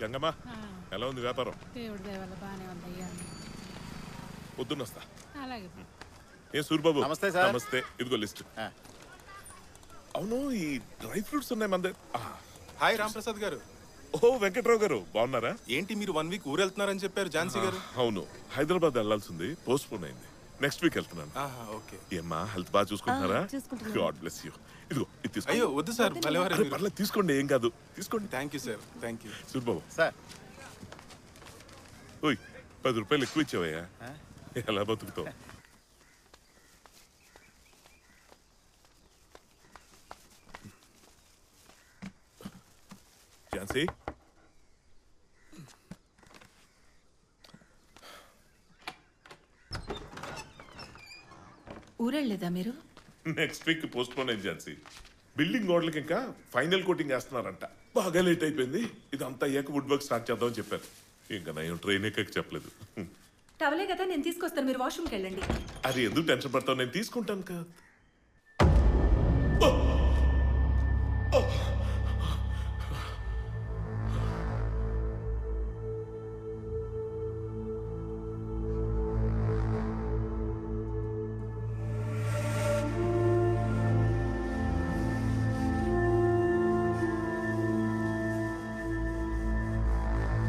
గంగమ్మ ఎలా ఉంది వ్యాపారం? దేవుడి దయ వల్ల బాగానే ఉందయ్యా. పొద్దున్న వస్తా. అలాగే. ఏ సూర్యబాబు నమస్తే సార్. నమస్తే. ఇదిగో లిస్ట్. అవును ఈ డ్రై ఫ్రూట్స్ ఉన్నాయి మన దగ్గర. హాయ్ రాంప్రసాద్ గారు. ఓ వెంకట్రావు గారు బాగున్నారా? ఏంటి మీరు 1 వీక్ ఊరెళ్తున్నారని చెప్పారు ఝాన్సీ గారు. అవును హైదరాబాద్ వెళ్లాల్సింది, పోస్ట్ పోన్ అయింది. నెక్స్ట్ వీక్ వెళ్తున్నాను. ఓకే. ఏమ్మా హెల్త్ బాగా చూసుకుంటున్నారా? God bless you. ఇదిగో ఇది తీసుకో. అయ్యో వద్దు సార్, భలేవారు మీరు. పర్లేదు తీసుకోండి, ఏం కాదు, తీసుకోండి. Thank you sir, thank you. Suryababu sir. ఓయ్ 10 రూపాయలు ఎక్కువ ఇచ్చావయ్యా, ఎలా బతుకుతావు? ఝాన్సీ ఊరెళ్ళలేదా మీరు? నెక్స్ట్ వీక్ పోస్ట్ పోన్ అయింది ఝాన్సీ. బిల్డింగ్ గోడలకి ఇంకా ఫైనల్ కోటింగ్ వేస్తున్నారంట. బాగా లేట్ అయిపోయింది. ఇదంతా అయ్యాక వుడ్ వర్క్ స్టార్ట్ చేద్దామని చెప్పారు. ఇంకా నేను ట్రైన్ ఎక్కకి చెప్పలేదు. టవలే కదా, నేను తీసుకొస్తాను, మీరు వాష్రూమ్కి వెళ్ళండి. అది ఎందుకు టెన్షన్ పడతావు, నేను తీసుకుంటాను కదా.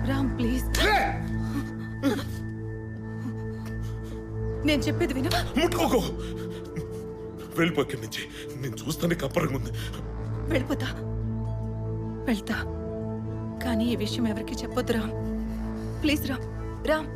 రామ్ ప్లీజ్, నేను చెప్పేది విను. ముట్టుకోకు, వెళ్ళిపో ఇక్కడి నుంచి. నేను చూస్తానే కప్పరంగా ఉంది. వెళ్ళిపోతా, వెళ్తా, కానీ ఈ విషయం ఎవరికి చెప్పొద్దు రామ్. ప్లీజ్ రామ్. రామ్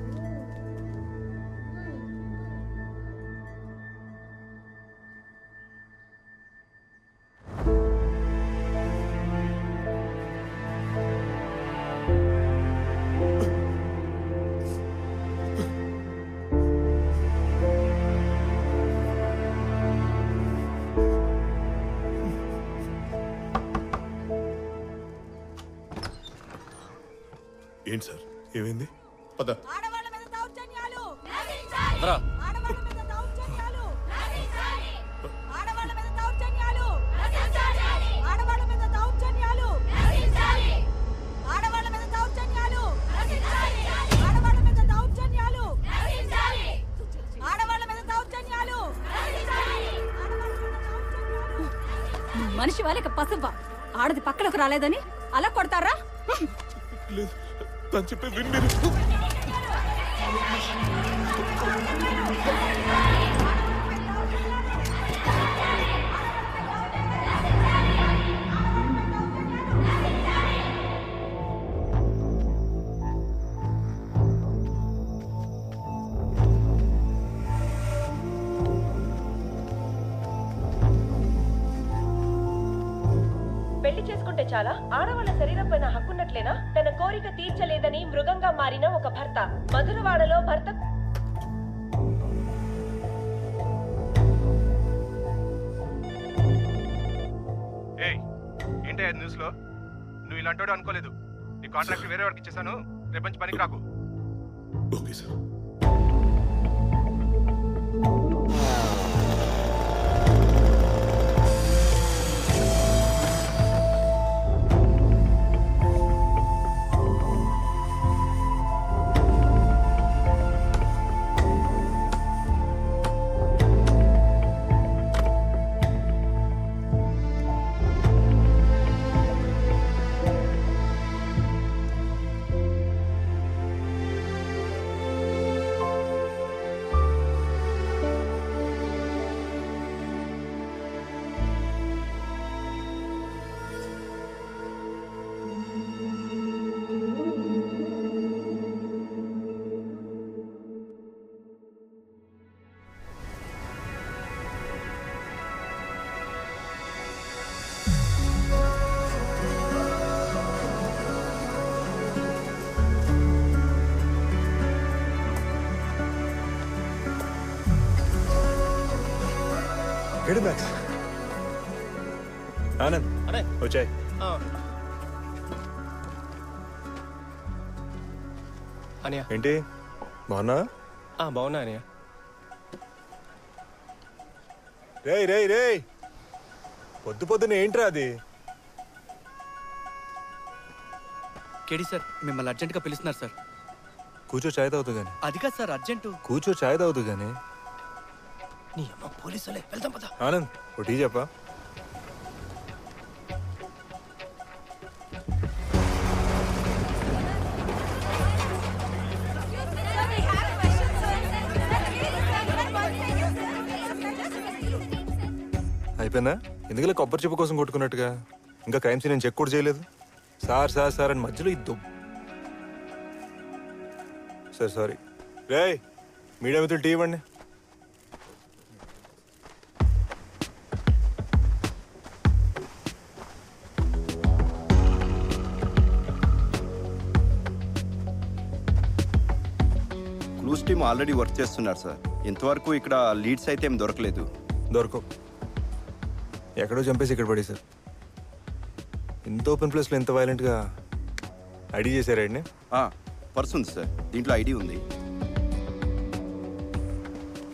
ఏంటి సార్, ఏమైంది? పద. ఆడవాళ్ళ మీద దౌర్జన్యాలు రా. ఆడవాళ్ళ మీద దౌర్జన్యాలు ఆడవాళ్ళ మీద దౌర్జన్యాలు ఆడవాళ్ళ మీద దౌర్జన్యాలు ఆడవాళ్ళ మీద దౌర్జన్యాలు ఆడవాళ్ళ మీద దౌర్జన్యాలు ఆడవాళ్ళ మీద దౌర్జన్యాలు మనిషి వాళ్ళకి పసువ్వా, ఆడది పక్కలకు రాలేదని అలా కొడతారా? లేదు, తను చెప్పే విని మీరు. పెళ్లి చేసుకుంటే చాలా, ఆడవాళ్ళ శరీరం పైన హక్కున్నట్లేనా? తన కోరిక తీర్చలేదని మృగంగా మారిన ఒక భర్త. మధురవాడలో భర్త ఏంటి న్యూస్ లో? నువ్వు ఇలాంటి అనుకోలేదు. నీ కాంట్రాక్ట్ వేరే వాడికి ఇచ్చేసాను, రేపు నుంచి పనికి రాకు. Okay sir. ఏడు మ్యాక్స్ ఆనంద్ వచ్చాయి. అనియా ఏంటి బాగున్నా? బాగున్నా అనియా. రేయ్ రేయ్ రేయ్, పొద్దున ఏంట్రా అది? కేడి సార్ మిమ్మల్ని అర్జెంటుగా పిలుస్తున్నారు సార్. కూర్చో చాయ్ తాగుతూ కానీ. అది కాదు సార్ అర్జెంటు. కూర్చో చాయ్ తాగుతూ కానీ. నీ అమ్మ పోలీసులే, వెళ్దాం పద. ఆనంద్ ఓ టీ చెప్పా. అయిపోయిందా? ఎందుకలా కొబ్బరి చెప్పు కోసం కొట్టుకున్నట్టుగా? ఇంకా క్రైమ్ సీన్ నేను చెక్ కూడా చేయలేదు. సార్ సార్ సార్ అని మధ్యలో ఇద్దు. Sir sorry. రే మీడియా మిత్రులు టీ ఇవ్వండి. క్లూస్ టీమ్ ఆల్రెడీ వర్క్ చేస్తున్నారు సార్. ఇంతవరకు ఇక్కడ లీడ్స్ అయితే ఏం దొరకలేదు. దొరకవు. ఎక్కడో చంపేసి ఇక్కడ పడి సార్. ఇంత ఓపెన్ ప్లేస్లో ఇంత వైలెంట్గా ఐడి చేశారా అండి? పర్స్ ఉంది సార్, దీంట్లో ఐడి ఉంది.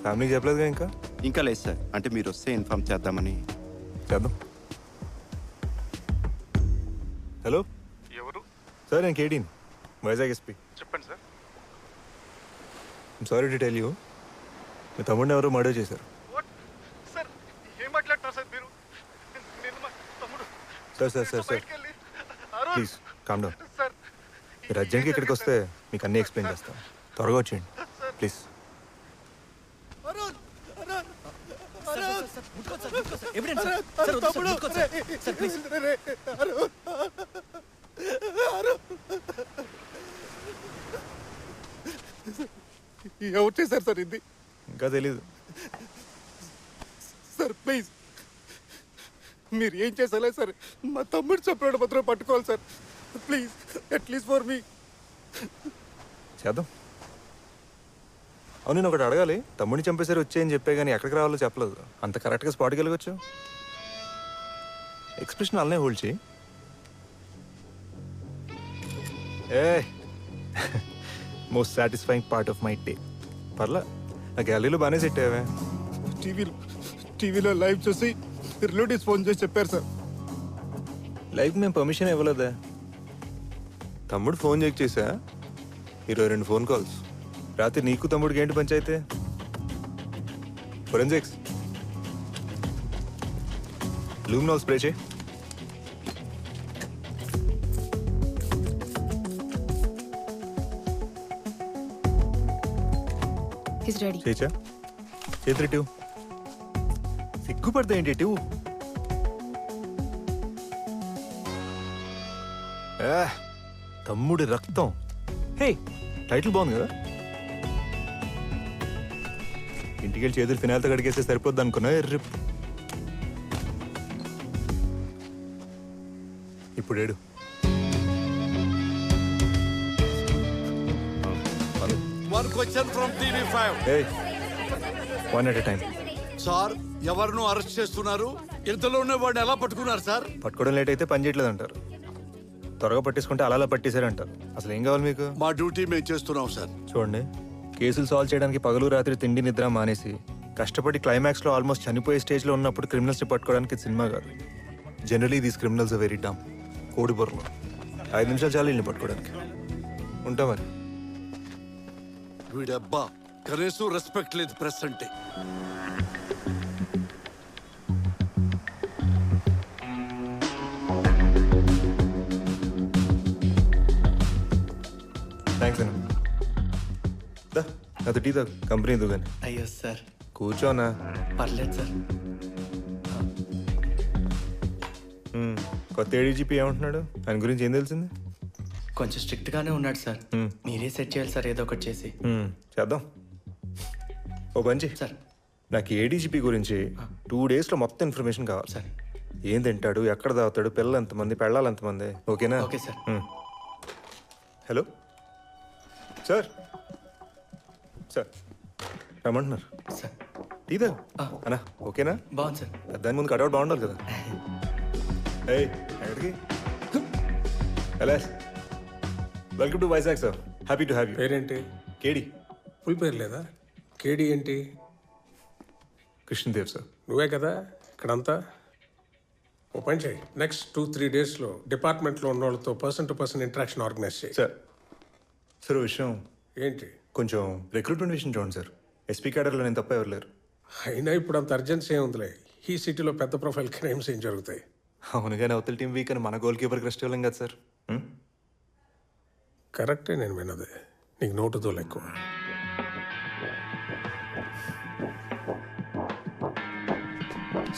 ఫ్యామిలీకి చెప్పలేదుగా ఇంకా? ఇంకా లేదు సార్, అంటే మీరు వస్తే ఇన్ఫార్మ్ చేద్దామని. చేద్దాం. హలో ఎవరు? సార్ నేను కేడీని, వైజాగ్ ఎస్పీ. చెప్పండి sir. Sorry to tell you, మీ తమ్ముడిని ఎవరో మర్డర్ చేశారు. సార్ ఏం మాట్లాడుతున్నారు సార్ మీరు? నేను మా తమ్ముడు. Sir sir sir sir please calm down. మీరు అర్జెంట్గా ఇక్కడికి వస్తే మీకు అన్నీ ఎక్స్ప్లెయిన్ చేస్తాను. త్వరగా వచ్చేయండి ప్లీజ్. ఎవరు చేశారు సార్ ఇది? ఇంకా తెలీదు సార్ ప్లీజ్ మీరు ఏం చేసాలే సార్, మా తమ్ముడు చెప్పాడు మాత్రం పట్టుకోవాలి sir. Please at least for me. చేద్దాం. అవును నేను ఒకటి అడగాలి. తమ్ముడిని చంపేసరి వచ్చేయని చెప్పే కానీ ఎక్కడికి రావాలో చెప్పలేదు. అంత కరెక్ట్గా స్పాట్కి వెళ్ళవచ్చు. ఎక్స్ప్రెషన్ అలానే హోల్డ్ చేయి. A most satisfying part of my day. పర్లా నా గ్యాలరీలో బాగానే సెట్ అయ్యావే. టీవీలో లైవ్ చూసి రిలేటివ్స్ ఫోన్ చేసి చెప్పారు సార్. లైవ్ మేము పర్మిషన్ ఇవ్వలేదా? తమ్ముడు ఫోన్ చెక్ చేసా, 22 ఫోన్ కాల్స్. రాత్రి నీకు తమ్ముడికి ఏంటి పంచాయితే? ఫోరెన్సిక్స్ లూమినాల్ స్ప్రే చేయి. He's ready. చేచా చేతులు టివ్. సిగ్గుపడతా ఏంటి టివ్? తమ్ముడి రక్తం. హే టైటిల్ బాగుంది కదా. ఇంటికి వెళ్ళి చేతులు ఫినాల్తో కడిగేస్తే సరిపోద్ది అనుకున్నా. ఎర్రిప్ ఇప్పుడు ఏడు. One question from TV5. Hey, one at a time. Sir ఎవరిను అరెస్ట్ చేస్తున్నారు? ఇంతలోనే వాడిని ఎలా పట్టుకున్నారు సార్? పట్టుకోవడం లేట్ అయితే పని చేయట్లేదు అంటారు. త్వరగా పట్టేసుకుంటే అలా పట్టేశారు అంటారు. అసలు ఏం కావాలి మీకు? మా డ్యూటీ మేము చేస్తున్నాం సార్. చూడండి, కేసులు సాల్వ్ చేయడానికి పగలు రాత్రి తిండి నిద్ర మానేసి కష్టపడి క్లైమాక్స్లో ఆల్మోస్ట్ చనిపోయే స్టేజ్లో ఉన్నప్పుడు క్రిమినల్స్ని పట్టుకోవడానికి సినిమా కాదు. Generally these criminals are very dumb. కోడి బొర్రలు 5 నిమిషాలు చాలు వీళ్ళని పట్టుకోవడానికి. ఉంటా మరి. వీడబ్బా కనీసం రెస్పెక్ట్ లేదు ప్రెస్ అంటే. థ్యాంక్స్ అన్న. నాతో టీ తాగు, కంపెనీ ఎందుకు కానీ. అయ్యో సార్. కూర్చోనా. పర్లేదు సార్. కొత్త ఏడీజీపీ ఏమంటున్నాడు? ఆయన గురించి ఏం తెలిసింది? కొంచెం స్ట్రిక్ట్ గానే ఉన్నాడు సార్. మీరే సెట్ చేయాలి సార్ ఏదో ఒకటి చేసి. చేద్దాం. ఓ పంచి సార్. నాకు ఏడీజీపీ గురించి 2 డేస్లో మొత్తం ఇన్ఫర్మేషన్ కావాలి సార్. ఏం తింటాడు, ఎక్కడ తాగుతాడు, పిల్లలు ఎంతమంది, పెళ్ళాలి ఎంతమంది. ఓకేనా? Okay sir. Hello sir. Sir రమ్మంటున్నారు సార్. టీ తాగు అన్నా. ఓకేనా? బాగుంది సార్. దాని ముందు కటౌట్ బాగుండాలి కదా. ఎక్కడికి? Hello, welcome to Vizag sir. Happy to have you. పేరేంటి? కేడి. ఫుల్ పేరు లేదా? కేడి ఏంటి? కృష్ణదేవ్ సార్. నువ్వే కదా ఇక్కడంతా? ఓ పని చేయి, నెక్స్ట్ 2-3 డేస్లో డిపార్ట్మెంట్లో ఉన్న వాళ్ళతో person to person interaction organise చేయి. సార్ సార్ ఓ విషయం, ఏంటి? కొంచెం రిక్రూట్మెంట్ విషయం చూడండి సార్. ఎస్పీ క్యాడర్లో నేను తప్ప ఎవరు లేరు. అయినా ఇప్పుడు అంత అర్జెన్సీ ఏముందిలే, ఈ సిటీలో పెద్ద ప్రొఫైల్ క్రైమ్స్ ఏం జరుగుతాయి. అవునుగానే అవతల టీం వీక్ అని మన గోల్ కీపర్కి రెస్ట్ ఇవ్వలేం కదా సార్. కరెక్టే నేను విన్నది, నీకు నోటుతో ఎక్కువ.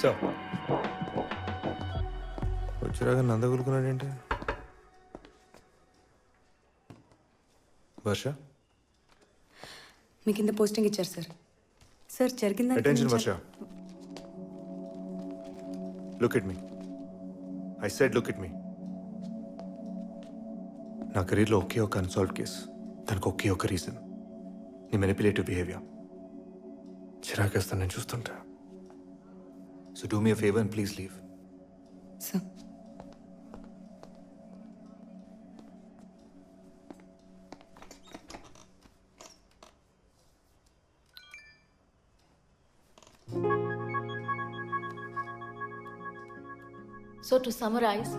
సో వచ్చిరాగా నందగొలుకున్నాడేంటి? వర్ష మీ కింద పోస్టింగ్ ఇచ్చారు సార్. సార్ జరిగిందని attention Varsha, look at me. I said look at me. నా కెరీర్లో ఒకే ఒక అన్సాల్వ్ కేసు, దానికి ఒకే ఒక రీజన్, నీ మెనిపులేటివ్ బిహేవియర్. చిరాకేస్తాను నేను చూస్తుంటా. So do me a favour and please leave. Sir so to summarise,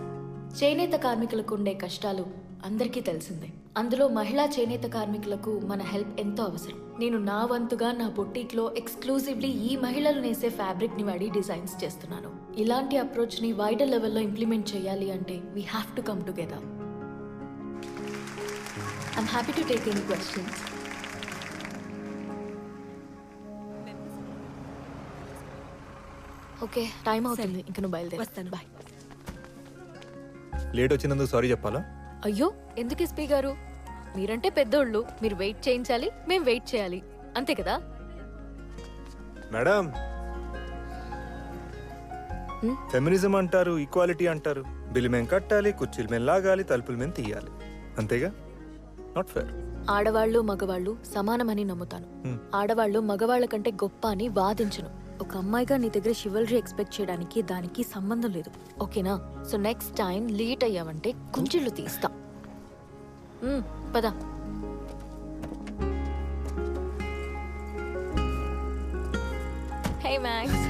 చేనేత కార్మికులకు ఉండే కష్టాలు అందరికీ తెలిసిందే. అందులో మహిళా చేనేత కార్మికులకు మన హెల్ప్ ఎంతో అవసరం. నేను నా వంతుగా నా బొట్టీక్లో ఎక్స్క్లూజివ్లీ ఈ మహిళలు నేసే ఫ్యాబ్రిక్ని వాడి డిజైన్స్ చేస్తున్నాను. ఇలాంటి అప్రోచ్ని వైడర్ లెవెల్లో ఇంప్లిమెంట్ చేయాలి అంటే we have to come together. I'm happy to take any questions. Okay, time అవుతుంది, ఇంక నువ్వు బయలుదేరు. వస్తాను. బాయ్. లేట్ వచ్చినందుకు సారీ చెప్పాలా? అయ్యో, ఎందుకు ఎస్పీ గారు? మీరంటే పెద్దోళ్ళు, మీరు వెయిట్ చేయించాలి, మేము వెయిట్ చేయాలి, అంతే కదా? మేడం, ఫెమినిజం అంటారు, ఈక్వాలిటీ అంటారు, బిల్లు మేము కట్టాలి, కుర్చీలు మేము లాగాలి, తలుపులు మేము తీయాలి, అంతేగా? Not fair. ఆడవాళ్ళు మగవాళ్ళు సమానమని నమ్ముతాను. ఆడవాళ్ళు మగవాళ్ళ కంటే గొప్ప అని వాదించను. ఒక అమ్మాయిగా నీ దగ్గర షివల్రీ ఎక్స్పెక్ట్ చేయడానికి దానికి సంబంధం లేదు, ఓకేనా? సో నెక్స్ట్ టైం లేట్ అయ్యావంటే కుంచెళ్ళు తీస్తా. పద. Hey Max.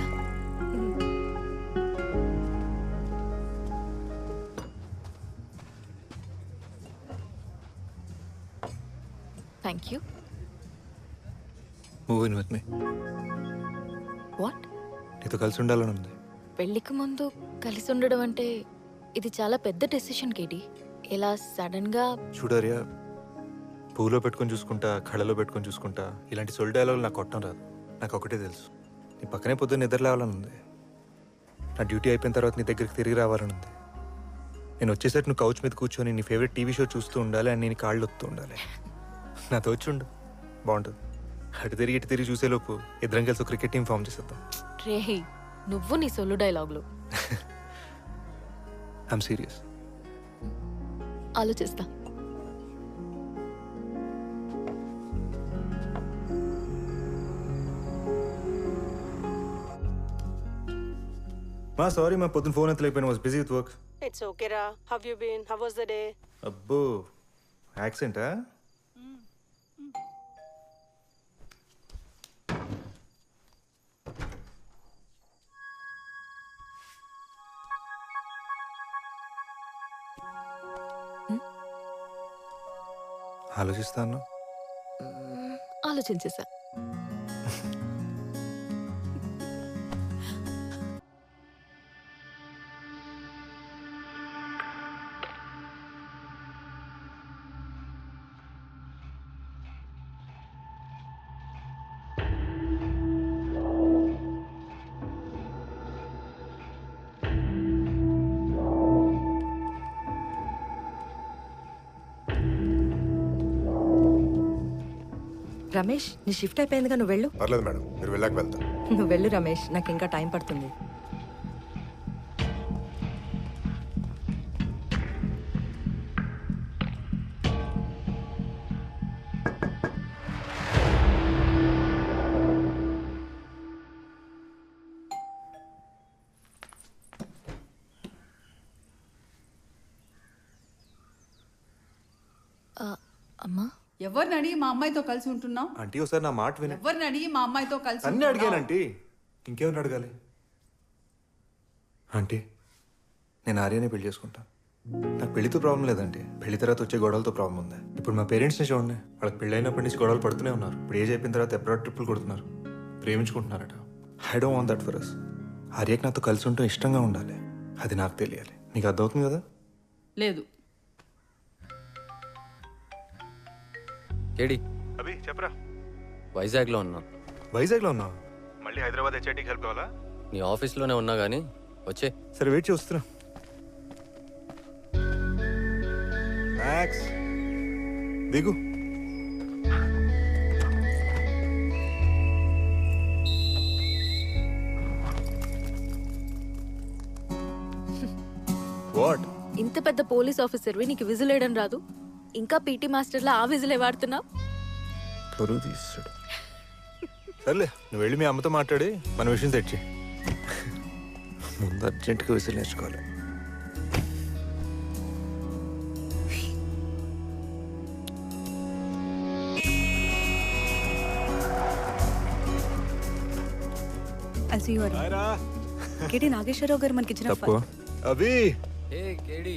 Thank you. Move in with me. What? నీతో కలిసి ఉండాలని ఉంది. పెళ్లికి ముందు కలిసి ఉండడం అంటే ఇది చాలా పెద్ద డెసిషన్ కేటీ. ఇలా సడన్ గా చూడరియా, పువ్వులో పెట్టుకొని చూసుకుంటా, కళ్ళలో పెట్టుకొని చూసుకుంటా, ఇలాంటి సొల్ డైలాగులు నాకు కొట్టడం రాదు. నాకు ఒకటే తెలుసు, నీ పక్కనే పొద్దున్న నిద్ర లేవాలని ఉంది. నా డ్యూటీ అయిపోయిన తర్వాత నీ దగ్గరికి తిరిగి రావాలని ఉంది. నేను వచ్చేసరికి నువ్వు కౌచ్ మీద కూర్చొని నీ ఫేవరెట్ టీవీ షో చూస్తూ ఉండాలి అని నేను కాళ్ళు వస్తూ ఉండాలి. నాతో వచ్చి ఉండు, బాగుంటుంది. అటు తిరిగి ఇటు తిరిగి చూసేలోపు ఇద్దరం కలిసి క్రికెట్ టీం ఫామ్ చేసేద్దాం. రే, నువ్వు నీ సొల్లు డైలాగులు. I'm serious. ఆలోచిస్తా. మా సారీ, మా పొద్దున్న ఫోన్ ఎత్తలేకపోయినా, was busy with work. It's okay, Ra. How you been? How was the day? అబ్బో, యాక్సెంటా? ఆలోచిస్తాను. ఆలోచించేసా. రమేష్, నీ షిఫ్ట్ అయిపోయిందిగా, నువ్వు వెళ్ళు. పర్లేదు మేడం, మీరు వెళ్ళాక వెళ్తా. నువ్వు వెళ్ళు రమేష్, నాకు ఇంకా టైం పడుతుంది. అమ్మా, ఎవరిని అడిగి మా అమ్మాయితో కలిసి ఉంటున్నావు? ఆంటీ ఒకసారి నా మాట విని. ఎవరిని అడిగి మా అమ్మాయితో కలిసి అన్నీ అడిగానంటీ, ఇంకేమని అడగాలి? ఆంటీ, నేను ఆర్యని పెళ్లి చేసుకుంటాను. నాకు పెళ్లితో ప్రాబ్లం లేదండి, పెళ్లి తర్వాత వచ్చే గొడవలతో ప్రాబ్లం ఉంది. ఇప్పుడు మా పేరెంట్స్ని చూడండి, వాళ్ళకి పెళ్ళి అయినప్పటి నుంచి గొడవలు పడుతూనే ఉన్నారు. ఇప్పుడు ఏజ్ అయిపోయిన తర్వాత అబ్రాడ్ ట్రిప్పులు కొడుతున్నారు, ప్రేమించుకుంటున్నారట. I don't want that for us. ఆర్యకి నాతో కలిసి ఉంటూ ఇష్టంగా ఉండాలి, అది నాకు తెలియాలి. నీకు అర్థమవుతుంది కదా? లేదు. కేడి అభి చెప్పరా. వైజాగ్లో ఉన్నా. వైజాగ్లో ఉన్నావు? మళ్ళీ హైదరాబాద్ హెచ్ఐటీకి హెల్ప్ కావాలా? నీ ఆఫీస్లోనే ఉన్నా కానీ వచ్చే. సరే వెయిట్ చేస్తున్నా. మ్యాక్స్ దిగు. వాట్? ఇంత పెద్ద పోలీస్ ఆఫీసర్వి నీకు విజిల్ వేయడం రాదు, ఇంకా పీటీ మాస్టర్లా ఆ విజిలే వాడుతున్నావు. పరువు తీస్తాడు. సర్లే, నువ్వు వెళ్ళి మీ అమ్మతో మాట్లాడి మన విషయం తెచ్చి ముందు అర్జెంటుగా విసిల్ నేర్చుకోవాలి. కేటీ నాగేశ్వరరావు గారు మనకి ఇచ్చిన తప్పు. Abhi hey KD,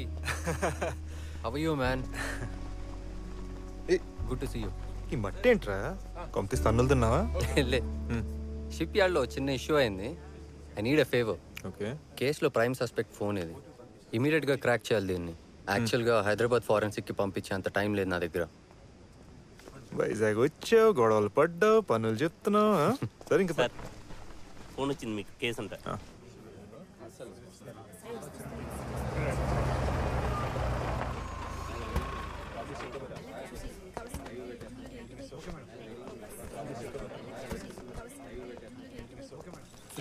how are you man? Good to see you. ఈ మట్టి ఏంట్రా, కొంత తన్నులు తిన్నావా? లే, షిప్ యార్డ్లో చిన్న ఇష్యూ అయింది. I need a favour. Okay. కేసులో ప్రైమ్ సస్పెక్ట్ ఫోన్ ఇది. ఇమీడియట్గా క్రాక్ చేయాలి దీన్ని. యాక్చువల్గా హైదరాబాద్ ఫారెన్సిక్కి పంపించే అంత టైం లేదు నా దగ్గర. వైజాగ్ వచ్చావు, గొడవలు పడ్డావు, పనులు చెప్తున్నావు. సరే ఇంకా ఫోన్ వచ్చింది మీకు, కేసు అంట.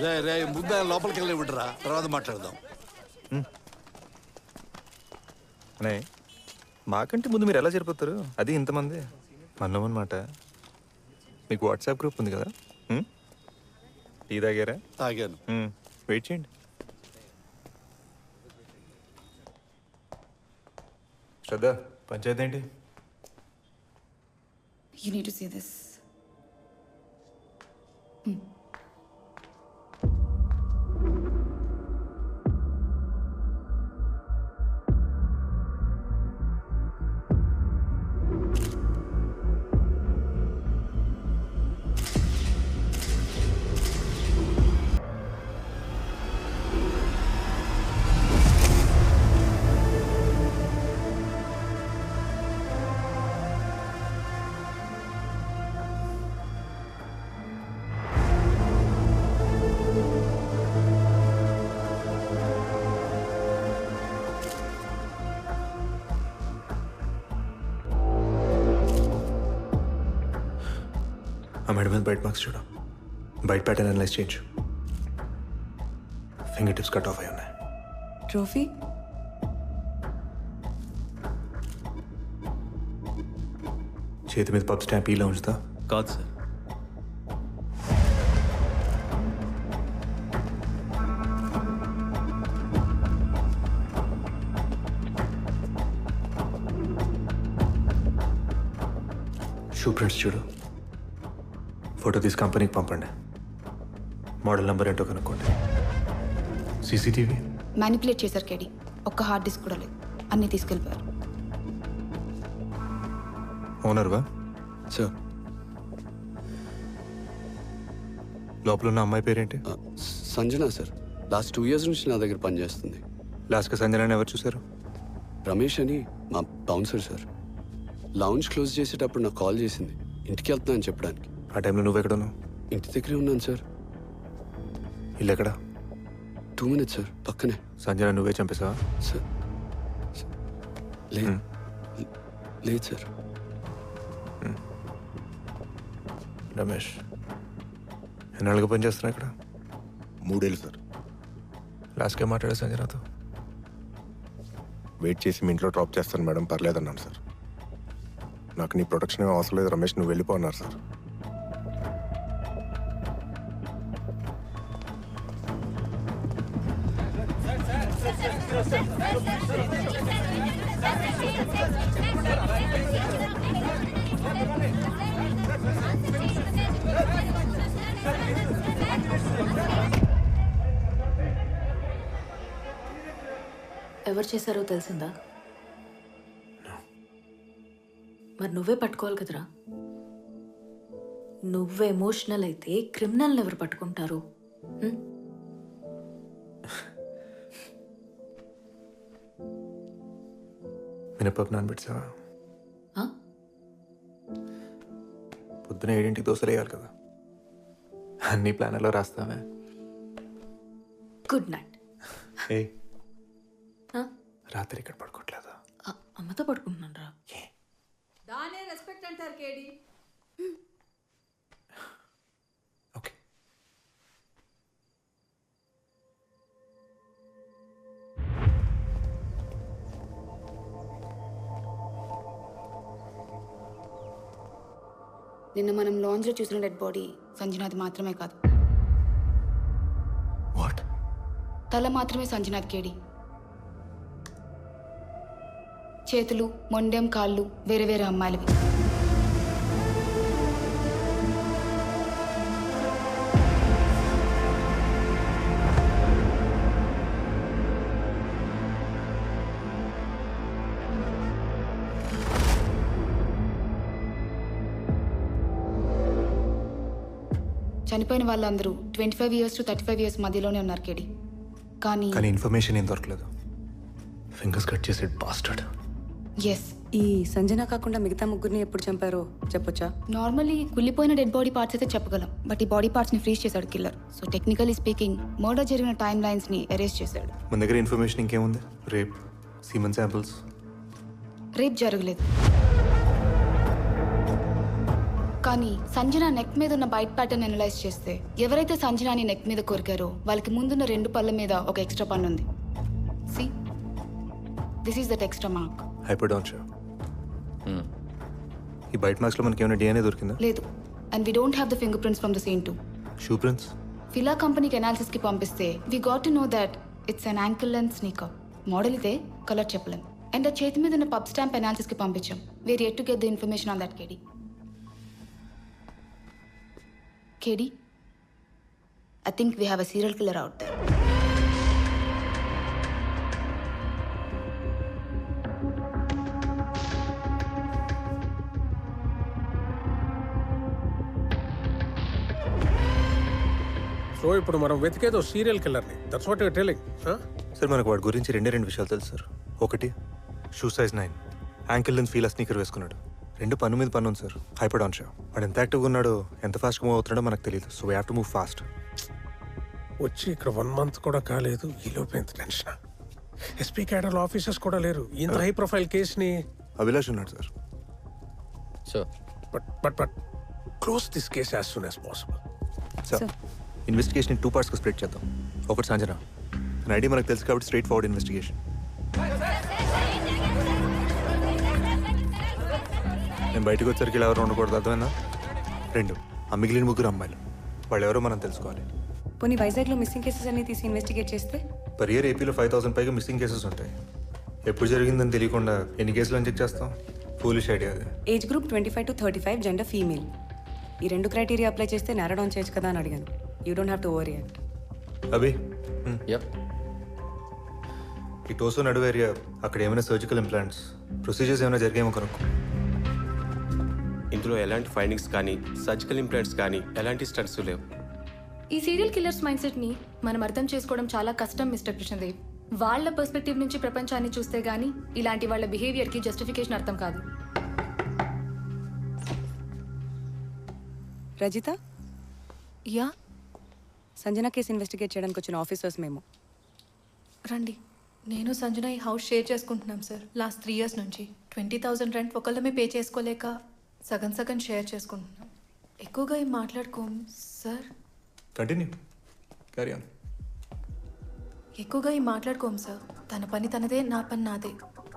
రే రే ముందు లోపలికి వెళ్ళి విడరా, తర్వాత మాట్లాడదాం. అనే మాకంటే ముందు మీరు ఎలా సరిపోతారు? అది ఇంతమంది మన్నం అనమాట. మీకు వాట్సాప్ గ్రూప్ ఉంది కదా? టీ తాగారా? తాగాను. వెయిట్ చేయండి. శ్రద్ధ, పంచాయతీ ఏంటి? You need to see this. ఆ మేడం మీద బైట్ మార్క్స్ చూడు, బైట్ ప్యాటర్న్ అనలైజ్ చేయించు. ఫింగర్ టిప్స్ కట్ ఆఫ్ అయి ఉన్నాయి. ట్రోఫీ? చేతి మీద పబ్ స్టాంప్ ఇలా ఉంచుతా? కాదు సార్. షూ ప్రింట్స్ చూడు, ఫోటో తీసి కంపెనీకి పంపండి. మోడల్ నెంబర్ ఏంటో కనుక్కోండి. సీసీటీవీ మ్యానిపులేట్ చేశారు కేడి. ఒక్క హార్డ్ డిస్క్ కూడా లేదు, అన్నీ తీసుకెళ్ళిపోయారు. ఓనర్వా? సార్. లోపల ఉన్న అమ్మాయి పేరేంటి? సంజన సార్. లాస్ట్ 2 years నుంచి నా దగ్గర పనిచేస్తుంది. లాస్ట్గా సంజనాని ఎవరు చూశారు? రమేష్ అని మా బౌన్సర్ సార్. లౌంజ్ క్లోజ్ చేసేటప్పుడు నాకు కాల్ చేసింది, ఇంటికి వెళ్తున్నా అని చెప్పడానికి. ఆ టైంలో నువ్వు ఎక్కడ ఉన్నావు? ఇంటి దగ్గరే ఉన్నాను సార్. ఇల్లు ఎక్కడ? 2 minutes సార్, పక్కనే. సంజన నువ్వే చంపేసావా? సార్ లేదు లేదు సార్. రమేష్, ఎన్నాళ్ళుగా పని చేస్తున్నా ఇక్కడ? 3 ఏళ్ళు సార్. లాస్ట్గా మాట్లాడే సంజనతో. వెయిట్ చేసి మీ ఇంట్లో డ్రాప్ చేస్తాను మేడం, పర్లేదన్నాను సార్. నాకు నీ ప్రొటెక్షన్ ఏం అవసరం లేదు రమేష్, నువ్వు వెళ్ళిపోన్నారు సార్. ఎవరు చేశారో తెలిసిందా? మరి నువ్వే పట్టుకోవాలి కదరా. నువ్వు ఎమోషనల్ అయితే క్రిమినల్ని ఎవరు పట్టుకుంటారు? మినపప్పు నానబెట్టావా? పొద్దున 7ంటికి దోశలు వేయాలి కదా, అన్ని ప్లాన్లో రాస్తావే. Good night. ఏ రాత్రి ఇక్కడ పడుకోవట్లేదా? అమ్మతో పడుకుంటున్నాను రా. దానే రెస్పెక్ట్ అంటారు కేడి. నిన్న మనం లాంజ్లో చూసిన డెడ్ బాడీ సంజనాథ్ మాత్రమే కాదు. తల మాత్రమే సంజనాథ్ కేడి. చేతులు, మొండెం, కాళ్ళు వేరే వేరే అమ్మాయిలవి. చనిపోయిన వాళ్ళందరూ 25 years to 35 years మధ్యలోనే ఉన్నారు కేడి. కానీ ఇన్ఫర్మేషన్ ఏం దొరకలేదు. ఫింగర్స్ కట్ చేసే బాస్టర్డ్. ఎస్. ఈ సంజన కాకుండా మిగతా ముగ్గురిని ఎప్పుడు చంపారో చెప్పొచ్చా? నార్మల్లీ కుళ్ళిపోయిన డెడ్ బాడీ పార్ట్స్ అయితే చెప్పగలం, బట్ ఈ బాడీ పార్ట్స్ ని ఫ్రీజ్ చేశాడు killer. So technically speaking murder జరిగిన టైమ్ లైన్స్ ని ఎరేజ్ చేశాడు. మన దగ్గర ఇన్ఫర్మేషన్ ఇంకేముంది? Rape, semen samples. రేప్ జరగలేదు, కానీ సంజన నెక్ మీద ఉన్న బైట్ ప్యాటర్న్ అనలైజ్ చేస్తే ఎవరైతే సంజనాని నెక్ మీద కొరికారో వాళ్ళకి ముందున్న 2 పళ్ళ మీద ఒక ఎక్స్ట్రా పన్ను ఉంది. See, this is that extra mark. Hyperdontia. ఈ బైట్ మార్క్స్ లో మనకి ఏమైనా డిఎన్ఏ దొరికిందా? లేదు, and we don't have the finger prints from the scene too. Shoe prints Fila కంపెనీకి అనాలిసిస్ కి పంపిస్తే we got to know that it's an ankle length sneaker. Model ఇదే, కలర్ చెప్పలేం. అండ్ ఆ చేతి మీద ఉన్న పబ్ స్టాంప్ అనాలిసిస్ కి పంపించాం. We're yet to get the information on that కేడి. కేడి, I think we have a serial killer out there. So ఇప్పుడు మనం వెతికేదో సీరియల్ కిల్లర్ని. That's what you're telling. Sir మనకు వాడి గురించి 2 విషయాలు తెలుసు సార్. ఒకటి, shoe size 9, ankle length Fila sneaker వేసుకున్నాడు. 2 పన్ను మీద పన్ను ఉంది సార్. హైపర్డాన్షియా. వాడు ఎంత యాక్టివ్గా ఉన్నాడో, ఎంత ఫాస్ట్గా మూవ్ అవుతున్నాడో మనకు తెలియదు. So we have to move fast. వచ్చి ఇక్కడ 1 month కూడా కాలేదు, ఈలోపు ఎంత టెన్షన్. ఎస్పీ క్యాడర్ ఆఫీసర్స్ కూడా లేరు. ఇంత హై ప్రొఫైల్ కేసుని. అభిలాష్ ఉన్నాడు sir. So but close this case as soon as possible. Sir, investigation 2 పార్ట్స్గా స్ప్లిట్ చేద్దాం. ఒకటి సంజన, తన ఐడి మనకు తెలుసు కాబట్టి స్ట్రైట్ ఫార్వర్డ్ ఇన్వెస్టిగేషన్. నేను బయటకు వచ్చరికి ఇలా ఎవరు ఉండకూడదు, అర్థమైందా? 2, ఆ మిగిలిన 3 అమ్మాయిలు, వాళ్ళు ఎవరో మనం తెలుసుకోవాలి. పోనీ వైజాగ్లో మిస్సింగ్ కేసెస్ అన్ని తీసి ఇన్వెస్టిగేట్ చేస్తే? పర్ ఇయర్ ఏపీలో 5,000 పైగా మిస్సింగ్ కేసెస్ ఉంటాయి. ఎప్పుడు జరిగిందని తెలియకుండా ఎన్ని కేసులు అని చెక్ చేస్తాం? ఫూలిష్ ఐడియా అది. Age group 25 to 35, gender female. ఈ 2 క్రైటీరియా అప్లై చేస్తే నారో డౌన్ చేయొచ్చు కదా అని అడిగాను. You don't have to worry. Abhi, yup. ఈ టోసో నడువు ఏరియా, అక్కడ ఏమైనా సర్జికల్ ఇంప్లాంట్స్ ప్రొసీజర్స్ ఏమైనా జరిగాయేమో కనుక్కో. ఇందులో ఎలాంటి ఫైండింగ్స్ కానీ, సర్జికల్ ఇంప్లాంట్స్ కానీ ఎలాంటి స్టడ్స్ లేవు. ఈ సీరియల్ కిల్లర్స్ మైండ్ సెట్ ని మనం అర్థం చేసుకోవడం చాలా కష్టం మిస్టర్ కృష్ణదేవ్. వాళ్ళ పర్స్పెక్టివ్ నుంచి ప్రపంచాన్ని చూస్తే గానీ ఇలాంటి వాళ్ళ బిహేవియర్ కి జస్టిఫికేషన్ అర్థం కాదు. Rajitha, yeah, Sanjana case investigate చేయడానికి వచ్చిన ఆఫీసర్స్ మేము. రండి. నేను సంజన ఈ హౌస్ షేర్ చేసుకుంటున్నాం సార్. లాస్ట్ 3 years నుంచి 20,000 రెంట్ ఒకళ్ళమే పే చేసుకోలేక సగం సగం షేర్ చేసుకుంటున్నాం. ఎక్కువగా ఏం మాట్లాడుకోం సార్. Continue, carry on. ఎక్కువగా ఏం మాట్లాడుకోం సార్. తన పని తనదే, నా పని నాదే.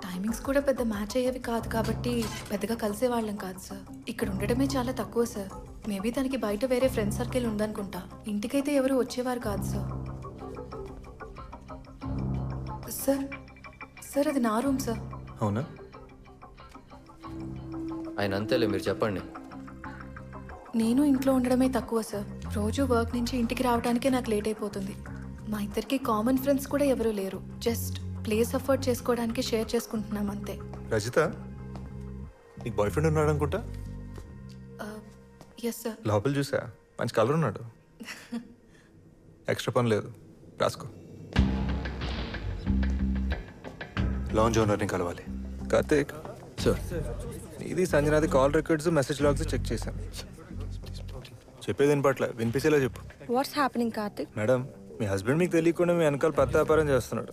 టైమింగ్స్ కూడా పెద్ద మ్యాచ్ అయ్యేవి కాదు కాబట్టి పెద్దగా కలిసే వాళ్ళం కాదు సార్. ఇక్కడ ఉండడమే చాలా తక్కువ సార్. మేబీ తనకి బయట వేరే ఫ్రెండ్ సర్కిల్ ఉందనుకుంటా. ఇంటికైతే ఎవరు వచ్చేవారు కాదు సార్. సార్ అది నా రూమ్ సార్. అవునా? ఆయన అంతేలే, మీరు చెప్పండి. నేను ఇంట్లో ఉండడమే తక్కువ సార్. రోజు వర్క్ నుంచి ఇంటికి రావడానికే నాకు లేట్ అయిపోతుంది. మా ఇద్దరికి కామన్ ఫ్రెండ్స్ కూడా ఎవరూ లేరు. జస్ట్ ప్లేస్ అఫోర్డ్ చేసుకోవడానికి షేర్ చేసుకుంటున్నాం అంతే. రజిత, నీకు బాయ్ ఫ్రెండ్ ఉన్నాడు అనుకుంటా. Yes sir. లోపల చూసా, మంచి కలర్ ఉన్నాడు. ఎక్స్ట్రా పని లేదు, రాసుకో. లాంజ్ ఓనర్ని కలవాలి. కార్తీక్ సార్, ఇది సంజనాది call records, message logs check చేశాను. చెప్పేది వినపట్ల, వినిపించేలా చెప్పు. What's happening Karthik? మేడం, మీ హస్బెండ్ మీకు తెలియకుండా మీ వెనకాల పెద్ద వ్యాపారం చేస్తున్నాడు.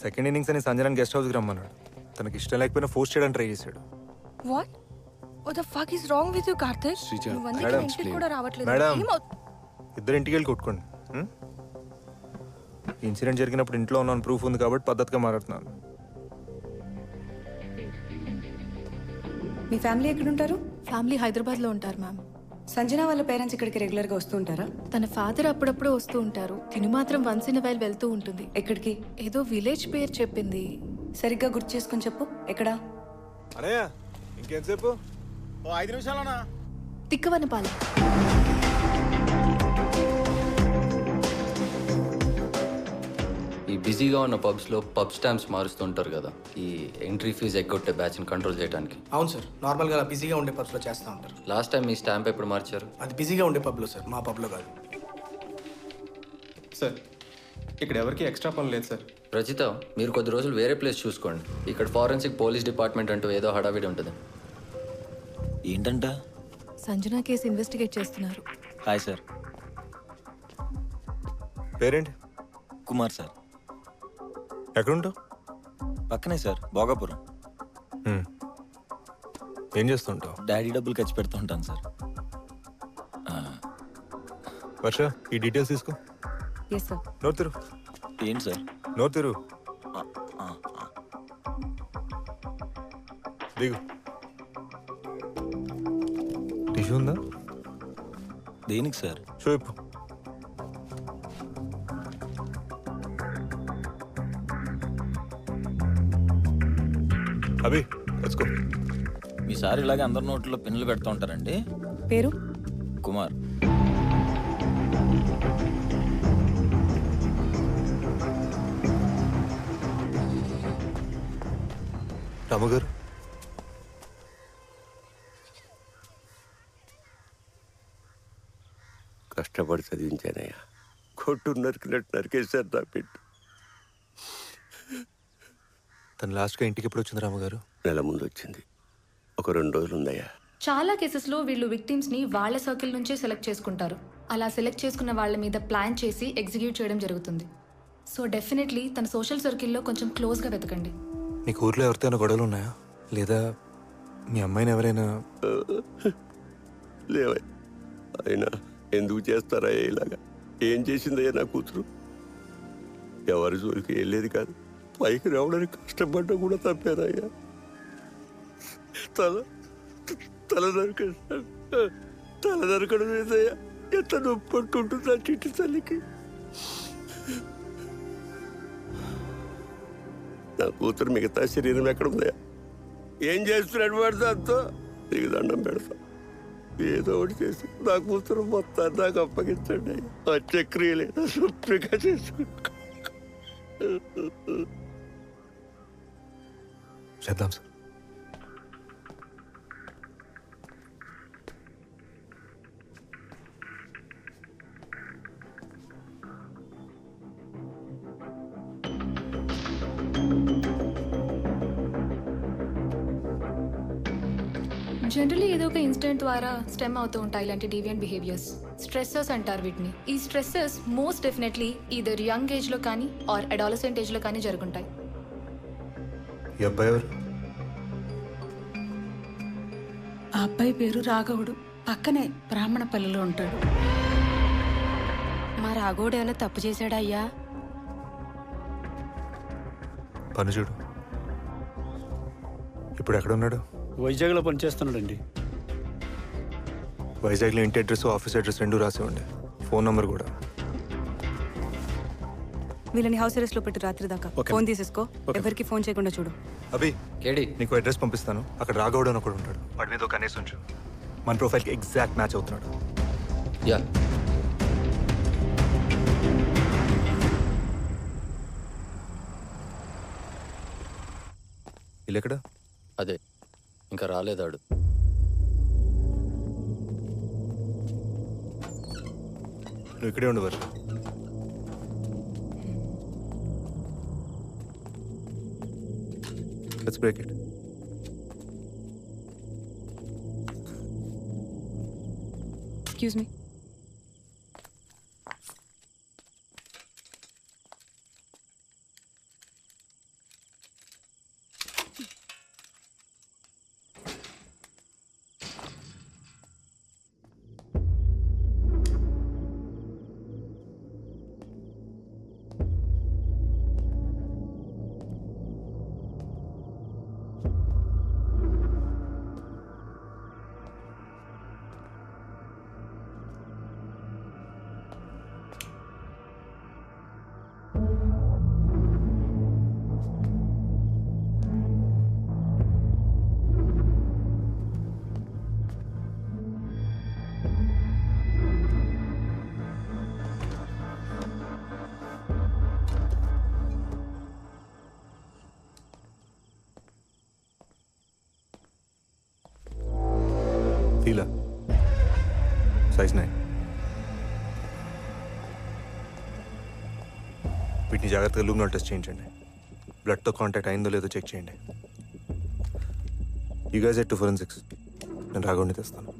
సెకండ్ ఇన్నింగ్స్ అని సంజనాన్ని గెస్ట్ హౌస్కి రమ్మన్నాడు. తనకి ఇష్టం లేకపోయినా ఫోర్స్ చేయడానికి ట్రై చేశాడు. What the fuck is wrong with you Karthik? నువ్వు అందుకే మేడం, ఇంటికి కూడా రావట్లేదు. మేడం, ఏమవు- ఇద్దరు ఇంటికి వెళ్ళి కొట్టుకోండి. ఇన్సిడెంట్ జరిగినప్పుడు ఇంట్లో ఉన్నాను ప్రూఫ్ ఉంది కాబట్టి పద్ధతిగా మాట్లాడుతున్నాను. మీ ఫ్యామిలీ ఎక్కడుంటారు? ఫ్యామిలీ హైదరాబాద్లో ఉంటారు మ్యామ్. సంజన వాళ్ళ పేరెంట్స్ ఇక్కడికి రెగ్యులర్గా వస్తూ ఉంటారా? తన ఫాదర్ అప్పుడప్పుడు వస్తూ ఉంటారు. తిను మాత్రం వన్స్ ఇన్ వైల్ వెళ్తూ ఉంటుంది. ఎక్కడికి? ఏదో విలేజ్ పేరు చెప్పింది. సరిగ్గా గుర్తు చేసుకొని చెప్పు. ఎక్కడా? అనయ్య, ఇంకేంసేపు? 5 నిమిషాలనా? తిక్కవనపాలెం. ఈ బిజీగా ఉన్న పబ్స్లో పబ్ స్టాంప్స్ మారుస్తుంటారు కదా, ఈ ఎంట్రీ ఫీజు ఎగ్గొట్టే బ్యాచ్ని కంట్రోల్ చేయడానికి. అవును సార్, నార్మల్గా బిజీగా ఉండే పబ్స్లో చేస్తూ ఉంటారు. లాస్ట్ టైం మీ స్టాంప్ ఎప్పుడు మార్చారు? అది బిజీగా ఉండే పబ్లో సార్, మా పబ్లో కాదు. సార్, ఇక్కడ ఎవరికి ఎక్స్ట్రా పని లేదు సార్. రచిత, మీరు కొద్ది రోజులు వేరే ప్లేస్ చూసుకోండి. ఇక్కడ ఫారెన్సిక్ పోలీస్ డిపార్ట్మెంట్ అంటూ ఏదో హడావిడి ఉంటుంది. ఏంటంట? సంజన కేసు ఇన్వెస్టిగేట్ చేస్తున్నారు. Hi sir. పేరేంటి? కుమార్ సార్. ఎక్కడుంటావు? పక్కనే సార్, భోగాపురం. ఏం చేస్తుంటావు? డాడీ డబ్బులు ఖర్చు పెడుతూ ఉంటాను సార్. వర్ష, ఈ డీటెయిల్స్ తీసుకో. Yes sir. నోరు తిరు. ఏంటి సార్? నోరు తిరు. దిగు. టిష్యూ ఉందా? దేనికి సార్? చూపు. అభి, లెట్స్ గో. మీ సార్ ఇలాగే అందరి నోట్లో పిన్నులు పెడుతూ ఉంటారండి. పేరు? కుమార్. రామగారు, కష్టపడి చదివించానయ్యా. కొట్టు నరికినట్టు నరికేశారు నా పెట్టు. తను లాస్ట్గా ఇంటికి ఎప్పుడు వచ్చింది రామగారు? నెల ముందు వచ్చింది. ఒక 2 రోజులు ఉందయ్యా. చాలా కేసెస్లో వీళ్ళు విక్టిమ్స్ని వాళ్ళ సర్కిల్ నుంచే సెలెక్ట్ చేసుకుంటారు. అలా సెలెక్ట్ చేసుకున్న వాళ్ళ మీద ప్లాన్ చేసి ఎగ్జిక్యూట్ చేయడం జరుగుతుంది. సో డెఫినెట్లీ తన సోషల్ సర్కిల్లో కొంచెం క్లోజ్గా వెతకండి. నీకు ఊర్లో ఎవరితో గొడవలు ఉన్నాయా? లేదా మీ అమ్మాయిని ఎవరైనా? లేవయ్య. అయినా ఎందుకు చేస్తారయ్యా ఇలాగా? ఏం చేసిందయ్యా నా కూతురు? ఎవరి జోలికి వెళ్ళేది కాదు. పైకి రావడానికి కష్టపడ్డా కూడా తప్పారయ్యా. తల నరకడం లేదయ్యా. ఎంత నొప్పి పట్టుకుంటుందా చిట్టి తల్లికి. నా కూతురు మిగతా శరీరం ఎక్కడుందయ్యా? ఏం చేస్తున్నాడు వాడు? దాంతో నీకు దండం పెడతా. ఏదో ఒకటి చేసి నా కూతురు మొత్తాన్ని నాకు అప్పగించండి. ఆ చక్రియలేదా శుభ్రంగా చేసుకుంటా. చేద్దాం సార్. జనరలీ ఏదో ఒక ఇన్సిడెంట్ ద్వారా స్టెమ్ అవుతూ ఉంటాయి ఇలాంటి డీవియంట్ బిహేవియర్స్. స్ట్రెస్సర్స్ అంటారు వీటిని. ఈ స్ట్రెస్సర్స్ మోస్ట్ డెఫినెట్లీ ఈదర్ యంగ్ ఏజ్లో కానీ ఆర్ అడాలసెంట్ ఏజ్లో కానీ జరుగుంటాయి. ఈ అబ్బాయి ఎవరు? ఆ అబ్బాయి పేరు రాఘవుడు. పక్కనే బ్రాహ్మణపల్లిలో ఉంటాడు. మా రాఘవుడు ఏమైనా తప్పు చేశాడా అయ్యా? పని చూడు. ఇప్పుడు ఎక్కడ ఉన్నాడు? వైజాగ్లో పనిచేస్తున్నాడండి. వైజాగ్లో ఇంటి అడ్రస్, ఆఫీస్ అడ్రస్ 2 రాసి ఉండే. ఫోన్ నంబర్ కూడా. వీళ్ళని హౌస్ అరెస్ట్ లో పెట్టి రాత్రి దాకా. ఫోన్ తీసేసుకో. ఎవరికి ఫోన్ చేయకుండా చూడు. అభి, నీకు అడ్రస్ పంపిస్తాను. అక్కడ రాఘవుడు అని ఒకడు ఉంటాడు. వాడి మీద ఒక కనీసం ఉంచు. మన ప్రొఫైల్కి ఎగ్జాక్ట్ మ్యాచ్ అవుతున్నాడు. యా. ఇల్లు ఎక్కడ? అదే ఇంకా రాలేదాడు. నువ్వు ఇక్కడే ఉండు Varsha. Let's break it. Excuse me. Fila size 9. వీటిని జాగ్రత్తగా లూమినాల్ టెస్ట్ చేయించండి. బ్లడ్తో కాంటాక్ట్ అయిందో లేదో చెక్ చేయండి. You guys at to forensics. నేను రాఘవుని తెస్తాను.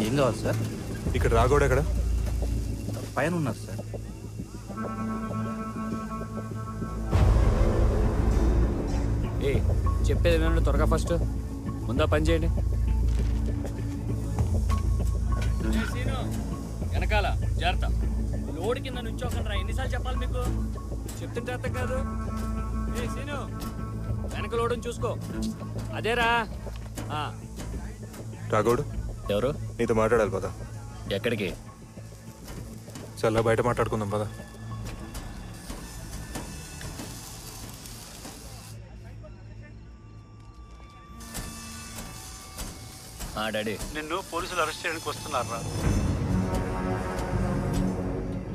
ఏం కావాలి సార్? ఇక్కడ రాఘవుడు ఎక్కడ? పైన ఉన్నారు సార్. ఏ చెప్పేది వినండి త్వరగా, ఫస్ట్ ముందా పని చేయండి. వెనకాల జాగ్రత్త. లోడ్ కింద నుంచోకండి రా. ఎన్నిసార్లు చెప్పాలి మీకు? చెప్తుంటే అర్థం కాదు. ఏ సీను, వెనక లోడుని చూసుకో. అదేరా. రాఘవుడు ఎవరు? నీతో మాట్లాడాలి పద. ఎక్కడికి? చల్ల బయట మాట్లాడుకుందాం పద. డాడీ, నిన్ను పోలీసులు అరెస్ట్ చేయడానికి వస్తున్నారా?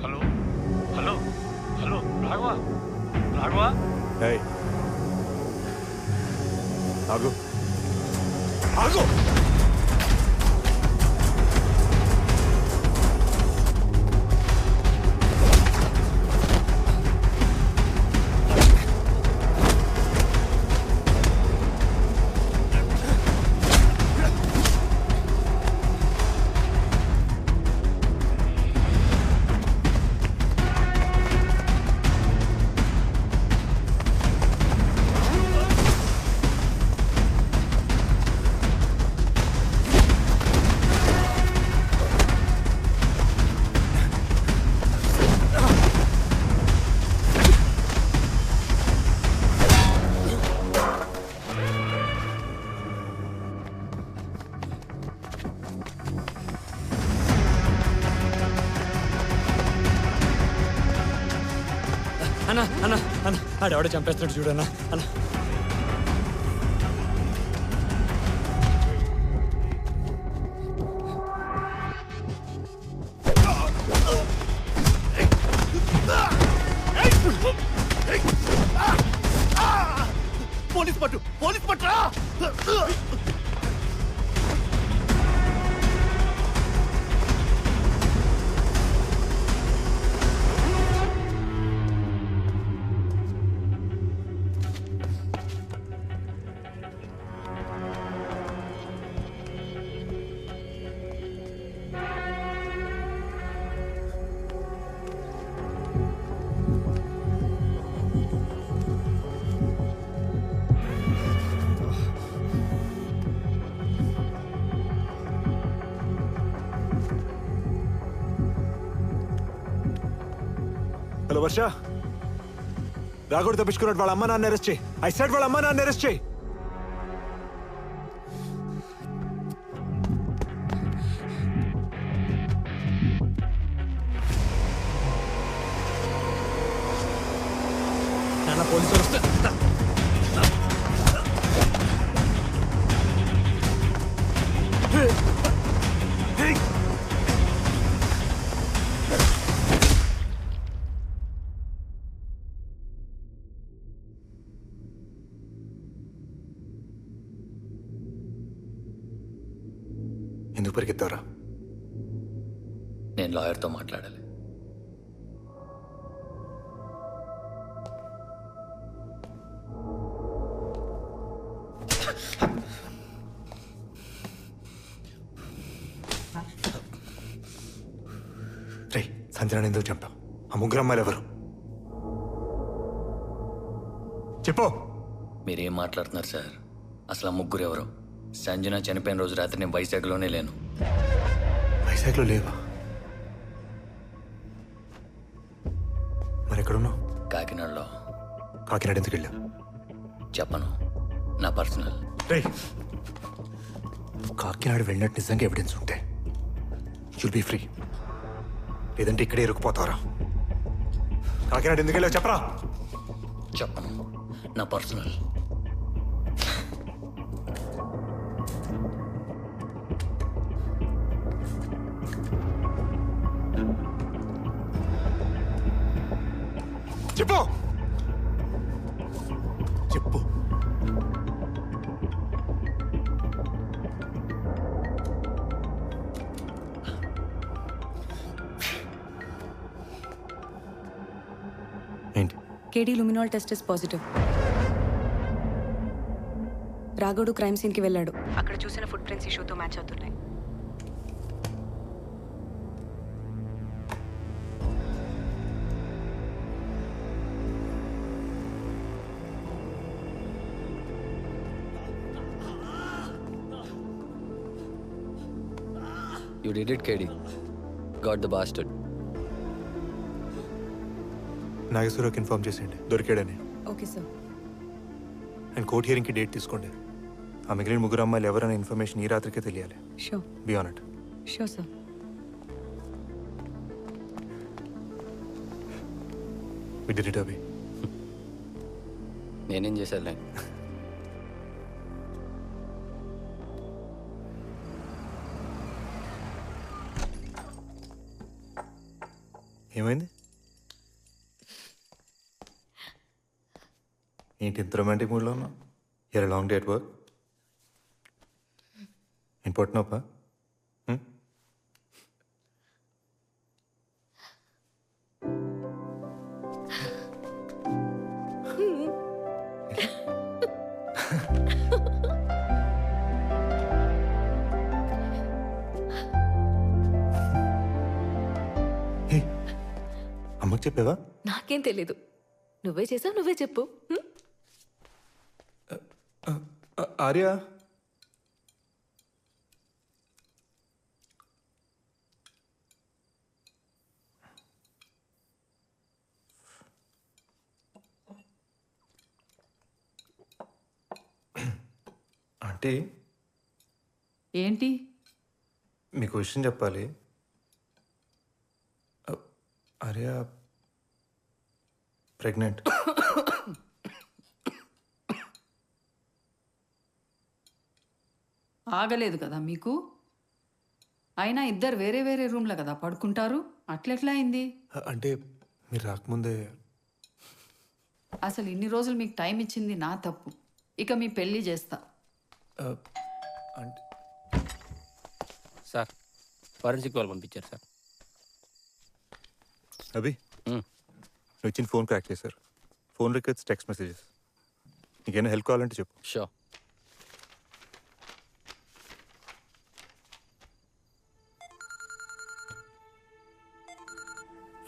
Hello hello hello Raghava, Raghava. ఏయ్ ఆగు ఆగు. అన్న అన్న అన్న ఆడెవడో చంపేస్తున్నాడు చూడన్నా. అన్న పోలీస్ పట్టు, పోలీస్ పట్టురా. హలో వర్ష, రాఘవుడు తప్పించుకున్నాడు. వాళ్ళ అమ్మ నాన్న అరెస్ట్ చేయి. ఐ సెడ్ వాళ్ళ అమ్మ నాన్న అరెస్ట్ చేయి. నాన్న పోలీసులు వస్తే ఎందుకు పరిగెత్తారా? నేను లాయర్తో మాట్లాడాలి. రే, సంజనాన్ని ఎందుకు చంపావు? ఆ ముగ్గురు అమ్మాయిలు ఎవరు? చెప్పు. మీరేం మాట్లాడుతున్నారు సార్? అసలు ఆ ముగ్గురు ఎవరు? సంజన చనిపోయిన రోజు రాత్రి నేను వైజాగ్లోనే లేను. వైజాగ్లో లేవా? మరి ఎక్కడున్నావు? కాకినాడలో. కాకినాడ ఎందుకు వెళ్ళావు? చెప్పను, నా పర్సనల్. రే, కాకినాడ వెళ్ళినట్టు నిజంగా ఎవిడెన్స్ ఉంటే యుల్ బీ ఫ్రీ, లేదంటే ఇక్కడే ఇరుక్కుపోతారా? కాకినాడ ఎందుకు వెళ్ళావు చెప్పరా? చెప్పను, నా పర్సనల్. చెప్పు చెప్పు. ఏంటి? KD luminol test is positive. Raghavudu crime సీన్కి వెళ్ళాడు. అక్కడ చూసిన ఫుట్ ప్రింట్స్ ఇష్యూతో మ్యాచ్ అవుతున్నాయి. You did it, KD. Got the bastard. నాగేశ్వరరావుకి ఇన్ఫార్మ్ చేసేయండి, దొరికాడని. Okay sir. అండ్ కోర్ట్ హియరింగ్కి డేట్ తీసుకోండి. ఆ మిగిలిన ముగ్గురు అమ్మాయిలు ఎవరైనా ఇన్ఫర్మేషన్ ఈ రాత్రికే తెలియాలి. Sure. Be on it. Sure sir. We did it Abhi. నేనేం చేశాను? ఏమైంది? ఏంటి ఇంత రొమాంటిక్ మూడ్లో ఉన్నా? ఎరా లాంగ్ డే అట్ వర్క్? నేను పొట్టినప్ప? అమ్మకు చెప్పావా? నాకేం తెలీదు. నువ్వే చేసావు, నువ్వే చెప్పు. ఆర్య, అంటే ఏంటి? మీకు విషయం చెప్పాలి. ఆర్య ప్రెగ్నెంట్. ఆగలేదు కదా మీకు? అయినా ఇద్దరు వేరే వేరే రూమ్లో కదా పడుకుంటారు, అట్లెట్లా అయింది? అంటే మీరు రాకముందే. అసలు ఇన్ని రోజులు మీకు టైం ఇచ్చింది నా తప్పు. ఇక మీ పెళ్లి చేస్తా. అంటే సార్, ఫారెన్సిక్ వాళ్ళు పంపించారు సార్. అభి, నువ్వు ఇచ్చిన ఫోన్ క్రాక్ చేశారు. Phone records, text messages. నీకేమైనా హెల్ప్ కావాలంటే చెప్పు. షూర్.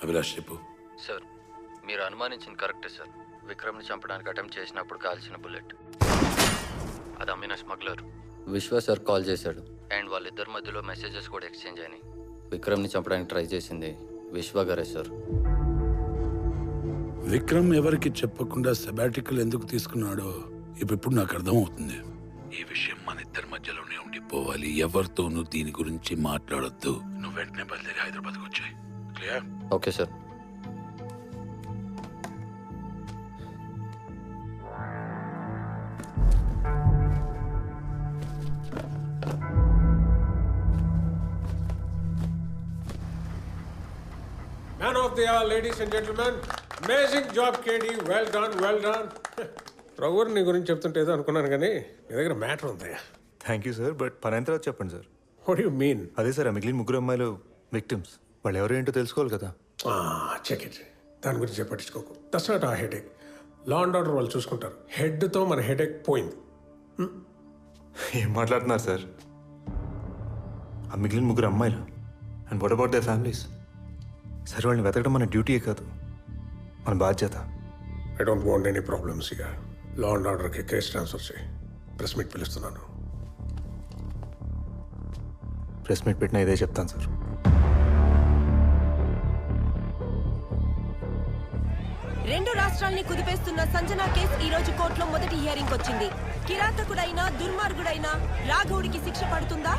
అభిలాష్ చెప్పు. సార్, మీరు అనుమానించింది కరెక్టే సార్. విక్రమ్ని చంపడానికి అటెంప్ట్ చేసినప్పుడు కాల్చిన బుల్లెట్ అది అమ్మిన స్మగ్లర్ విశ్వ సార్ కాల్ చేశాడు. అండ్ వాళ్ళిద్దరి మధ్యలో మెసేజెస్ కూడా ఎక్స్చేంజ్ అయినాయి. విక్రమ్ని చంపడానికి ట్రై చేసింది విశ్వ గారే సార్. విక్రమ్ ఎవరికి చెప్పకుండా సెబాటికల్ ఎందుకు తీసుకున్నాడో ఇప్పుడు నాకు అర్థమవుతుంది. ఈ విషయం మన ఇద్దరి మధ్యలోనే ఉండిపోవాలి. ఎవరితోనూ దీని గురించి మాట్లాడొద్దు. నువ్వు వెంటనే బయలుదేరి హైదరాబాద్కి వచ్చాయి. Clear? Okay sir. Man of the hour, ladies and gentlemen. Amazing job, KD. Well done, well done. రఘువర్ నీ గురించి చెప్తుంటే ఏదో అనుకున్నాను కానీ నీ దగ్గర మ్యాటర్ ఉంది. థ్యాంక్ యూ సార్, బట్ పని ఎంత చెప్పండి సార్. What you mean? అదే సార్, ఆ మిగిలిన ముగ్గురు అమ్మాయిలు విక్టిమ్స్. వాళ్ళు ఎవరు ఏంటో తెలుసుకోవాలి కదా. Check it. దాని గురించి పట్టించుకోకు. That's not a headache. Law and order వాళ్ళు చూసుకుంటారు. హెడ్తో మన హెడేక్ పోయింది. ఏం మాట్లాడుతున్నారు సార్? ఆ మిగిలిన ముగ్గురు అమ్మాయిలు and what about their families? Sir వాళ్ళని వెతకడం మన డ్యూటీయే కాదు, మన బాధ్యత. I don't want any problems. ఇక లా అండ్ ఆర్డర్కి కేసు ట్రాన్స్ఫర్ చేయి. ప్రెస్ మీట్ పిలుస్తున్నాను. ప్రెస్ మీట్ పెట్టినా ఇదే చెప్తాను సార్. రెండు రాష్ట్రాల్ని కుదిపేస్తున్న సంజన కేసు ఈ రోజు కోర్టులో మొదటి హియరింగ్ వచ్చింది. కిరాతకుడైనా దుర్మార్గుడైనా రాఘవుడికి శిక్ష పడుతుందా?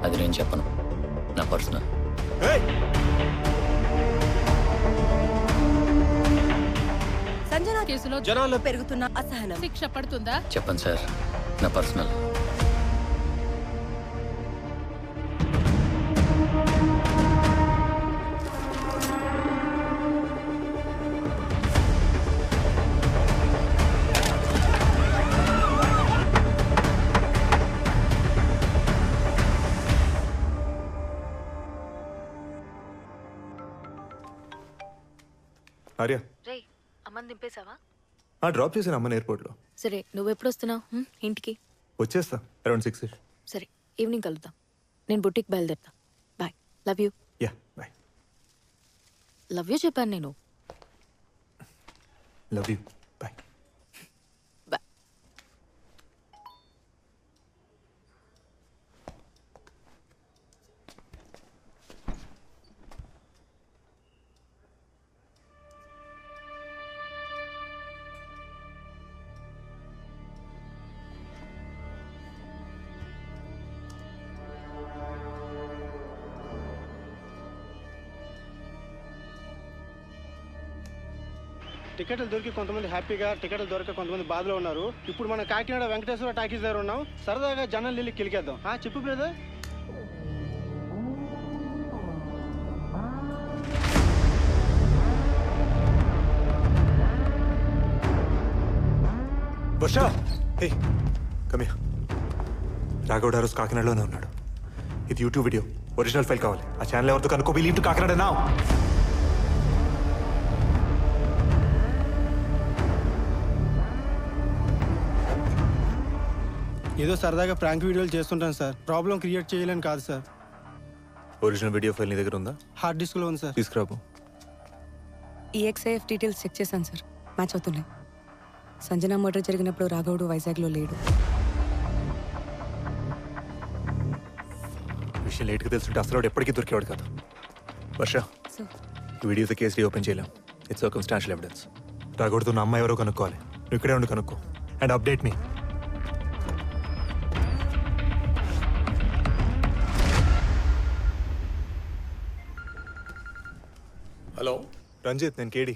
అది నేను చెప్పను, నా పర్సనల్. సంజన కేసులో జనాల్లో పెరుగుతున్న అసహనం శిక్ష పడుతుందా? చెప్పను సార్, నా పర్సనల్. ఆర్య, రేయ్, అమ్మని దింపేశావా? డ్రాప్ చేశాను అమ్మని ఎయిర్పోర్ట్లో. సరే, నువ్వు ఎప్పుడు వస్తున్నావు ఇంటికి? వచ్చేస్తా అరౌండ్ 6. సరే, ఈవినింగ్ కలుద్దాం. నేను బుట్టికి బయలుదేరుతా. Bye. Love you. Yeah bye. Love you చెప్పాను నేను. Love you. బాయ్. బాయ్. టికెట్లు దొరికి కొంతమంది హ్యాపీగా, టికెట్లు దొరక కొంతమంది బాధలో ఉన్నారు. ఇప్పుడు మనం కాకినాడ వెంకటేశ్వర టాకీస్ దగ్గర ఉన్నాం. సరదాగా జనం లిల్లి కిలికేద్దాం. చెప్పు brother. Varsha, hey come here. Raghavudu ఆ రోజు కాకినాడలోనే ఉన్నాడు. ఇది యూట్యూబ్ వీడియో, ఒరిజినల్ ఫైల్ కావాలి. ఆ ఛానల్ ఎవరితో కనుక్కో. We leave to Kakinada now. ఏదో సరదాగా ప్రాంక్ వీడియోలు చేస్తుంటాను సార్. ప్రాబ్లం క్రియేట్ చేయలేని కాదు సార్. ఒరిజినల్ వీడియో ఫైల్ నీ దగ్గర ఉందా? హార్డ్ డిస్క్లో ఉంది సార్. తీసుకురాబు. EXIF డీటెయిల్స్ చెక్ చేశాను సార్, మ్యాచ్ అవుతున్నాయి. సంజన మర్డర్ జరిగినప్పుడు రాఘవుడు వైజాగ్లో లేడు. విషయం లేట్గా తెలుసుంటే అసలు వాడు ఎప్పటికీ దొరికేవాడు కాదు. వర్ష, ఈ వీడియోతో కేసు రీఓపెన్ చేయలేం. It's circumstantial evidence. రాఘవుడితో నా అమ్మాయి ఎవరో కనుక్కోవాలి. నువ్వు ఇక్కడే ఉండి కనుక్కో and update me. Hello Ranjith, నేను KD.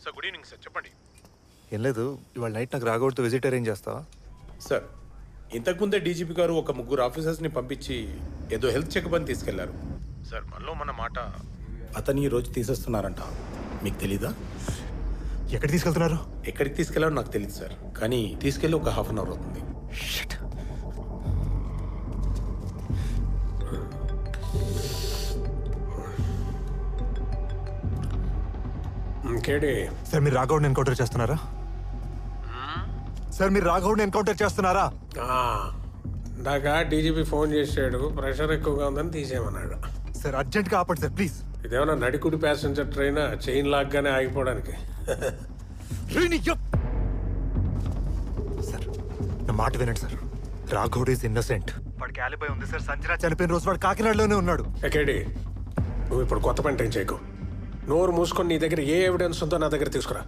Sir, good evening sir. చెప్పండి. ఏం లేదు, ఇవాళ నైట్ నాకు రాఘవుడితో విజిట్ అరేంజ్ చేస్తావా? సార్, ఇంతకుముందే డీజీపీ గారు ఒక ముగ్గురు ఆఫీసర్స్ని పంపించి ఏదో హెల్త్ చెకప్ అని తీసుకెళ్లారు సార్. మనలో మన మాట అతని ఈ రోజు తీసేస్తున్నారంట. మీకు తెలీదా? ఎక్కడికి తీసుకెళ్తున్నారు? ఎక్కడికి తీసుకెళ్లారో నాకు తెలియదు సార్, కానీ తీసుకెళ్ళి ఒక హాఫ్ అన్ అవర్ అవుతుంది. కేడి సార్, మీరు రాఘవుడిని ఎన్కౌంటర్ చేస్తున్నారా? సార్, మీరు రాఘవుడిని ఎన్కౌంటర్ చేస్తున్నారా? ఇందాక డీజీపీ ఫోన్ చేశాడు, ప్రెషర్ ఎక్కువగా ఉందని తీసేయమన్నాడు. సార్, అర్జెంట్గా ఆపండి సార్ ప్లీజ్. ఇదేమన్నా నడికుడి ప్యాసింజర్ ట్రైన్ చైన్ లాగ్గానే ఆగిపోవడానికి. సార్, నా మాట వినండి సార్. రాఘవుడు ఈజ్ ఇన్నోసెంట్. వాడికి ఆలిబై ఉంది సార్. సంజన చనిపోయిన రోజు వాడు కాకినాడలోనే ఉన్నాడు. ఎక్కడి నువ్వు ఇప్పుడు కొత్త పని ఏం చేయకు. నోరు మూసుకొని నీ దగ్గర ఏ ఎవిడెన్స్ ఉందో నా దగ్గర తీసుకురా.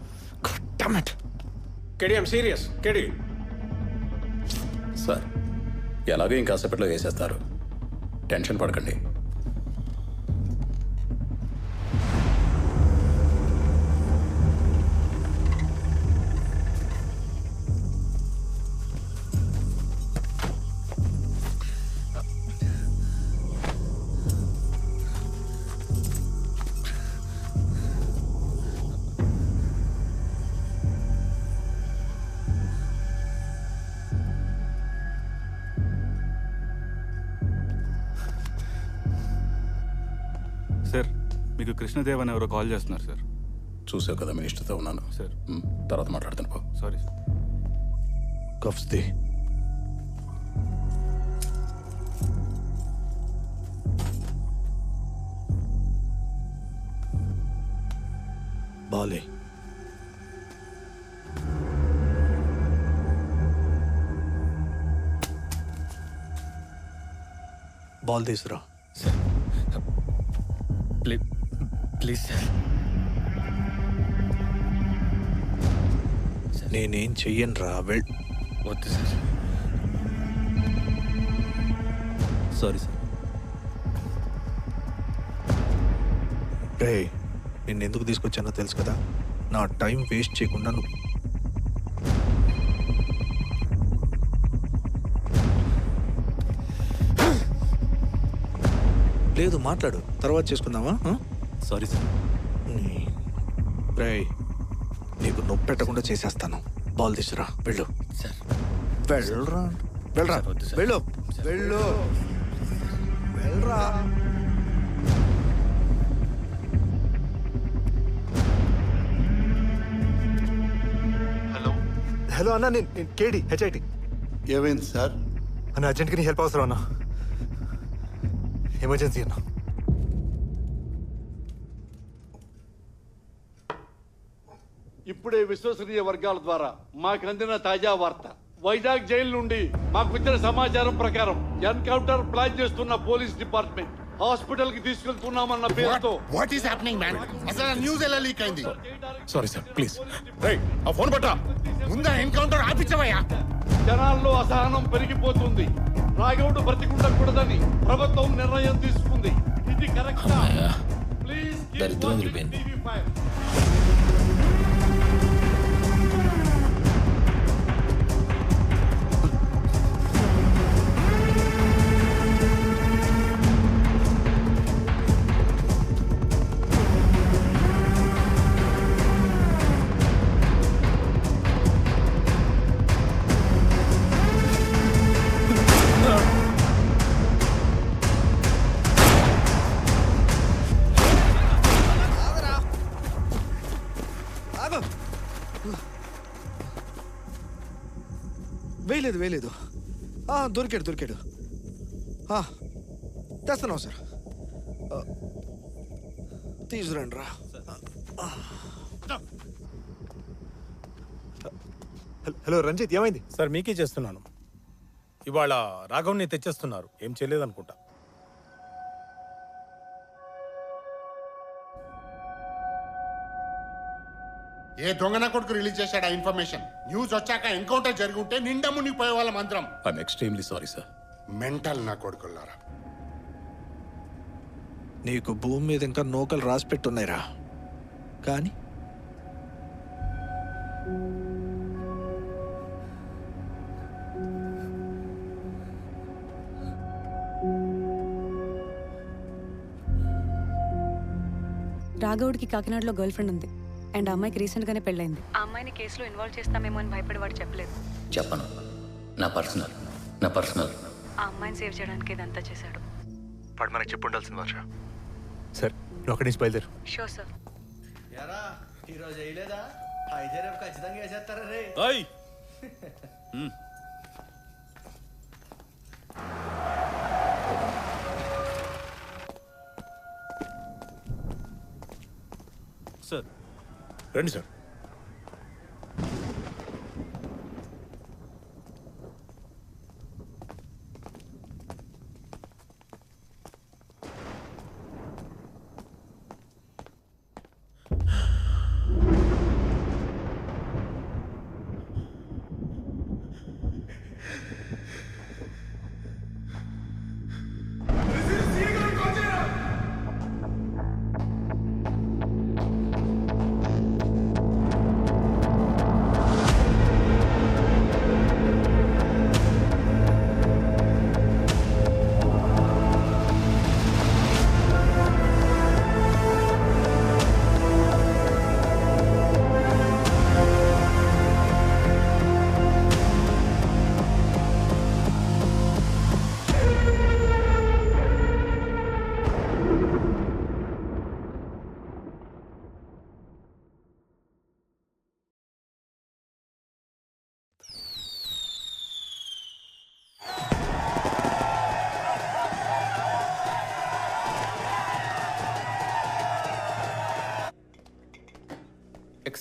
KD I'm serious. KD sir ఎలాగో ఇంకాసేపట్లో వేసేస్తారు, టెన్షన్ పడకండి. సార్ మీకు కృష్ణదేవ్ అని ఎవరో కాల్ చేస్తున్నారు సార్. చూసావు కదా మినిస్టర్తో ఉన్నాను సార్. తర్వాత మాట్లాడతాను పో. Sorry sir. Cuffs the. బాలే బాల్ తీసురా. Please sir. నేనేం చెయ్యను రా. వద్దు సార్. Sorry sir. రే నిన్ను ఎందుకు తీసుకొచ్చానో తెలుసు కదా. నా టైం వేస్ట్ చేయకుండా నువ్వు లేదు మాట్లాడు, తర్వాత చేసుకుందామా. Sorry sir. రే నీకు నొప్పి పెట్టకుండా చేసేస్తాను. బాల్ తీసురా. వెళ్ళు వెళ్ళరా. వెళ్ళరా. వెళ్ళు వెళ్ళు వెళ్ళరా. హలో అన్న, నేను కేడి హెచ్ఐటి. ఏమైంది సార్? అన్న అర్జెంట్గా నీ హెల్ప్ అవసరం అన్న. ఎమర్జెన్సీ అన్న. ఇప్పుడే విశ్వసనీయ వర్గాల ద్వారా మాకు అందిన తాజా వార్త. వైజాగ్ జైలు నుండి మాకు వచ్చిన సమాచారం ప్రకారం ఎన్కౌంటర్ ప్లాన్ చేస్తున్న పోలీస్ డిపార్ట్మెంట్ హాస్పిటల్ కి తీసుకెళ్తున్నామన్న పేరుతో వాట్ ఈస్ హ్యాపెనింగ్ మ్యాన్? అసలు న్యూస్ ఎలా లీక్ అయింది? Sorry sir please. ఆ ఫోన్ పట్టా. ముందా ఎన్కౌంటర్ ఆపించవయ్యా. జనాల్లో అసహనం పెరిగిపోతుంది. రాఘవుడు బ్రతికుండకూడదని ప్రభుత్వం నిర్ణయం తీసుకుంది. ఇది కరెక్టా? ప్లీజ్ దరిద్రం వదిలిపోయింది. వేయలేదు. దొరికాడు తెస్తున్నావు సార్. తీసుకురండి రా. హలో రంజిత్, ఏమైంది? సార్ మీకే చేస్తున్నాను. ఇవాళ రాఘవ్ని తెచ్చేస్తున్నారు. ఏం చేయలేదనుకుంటా. ఏ దొంగన కొడుకు రిలీజ్ చేశాడు ఆ ఇన్ఫర్మేషన్? న్యూస్ వచ్చాక ఎన్కౌంటర్ జరిగి ఉంటే నిండా మునిగిపోయే వాళ్ళ మంత్రం. I'm extremely sorry sir. Mental నా కొడుకున్నారా. నీకు భూమి మీద ఇంకా నూకలు రాసి పెట్టున్నాయిరా. కానీ రాఘవుడికి కాకినాడలో గర్ల్ ఫ్రెండ్ ఉంది అండ్ ఆ అమ్మాయికి రీసెంట్ గానే పెళ్ళైంది. ఆ అమ్మాయిని కేసులో ఇన్వాల్వ్ చేస్తామేమో అని భయపడి వాడు చెప్పలేదు. చెప్పను. నా పర్సనల్. ఆ అమ్మాయిని సేవ్ చేయడానికి ఇదంతా చేశాడు. వాడు మనకి చెప్పు ఉండాల్సింది వర్ష. సార్ నువ్వు అక్కడి నుంచి బయలుదేరు. Sure sir. ఈరోజు వేయలేదా? అయితే రేపు ఖచ్చితంగా వేసేస్తారా రే. సార్ రండి సార్.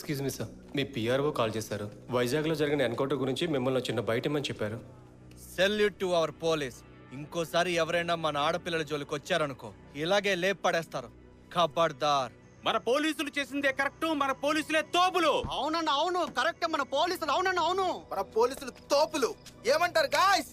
ఎక్స్క్యూజ్ మీ సార్, మీ పిఆర్ఓ కాల్ చేశారు. వైజాగ్లో జరిగిన ఎన్కౌంటర్ గురించి మిమ్మల్ని చిన్న బయట ఇమ్మని చెప్పారు. Salute to our police. ఇంకోసారి ఎవరైనా మన ఆడపిల్లల జోలికి వచ్చారనుకో ఇలాగే లేపు పడేస్తారు. ఖబర్దార్. మన పోలీసులు చేసిందే కరెక్ట్, మన పోలీసులే తోపులు. అవునన్నా అవును, కరెక్ట్. మన పోలీసులు అవునన్నా అవును, మన పోలీసులు తోపులు. ఏమంటారు గాయ్స్?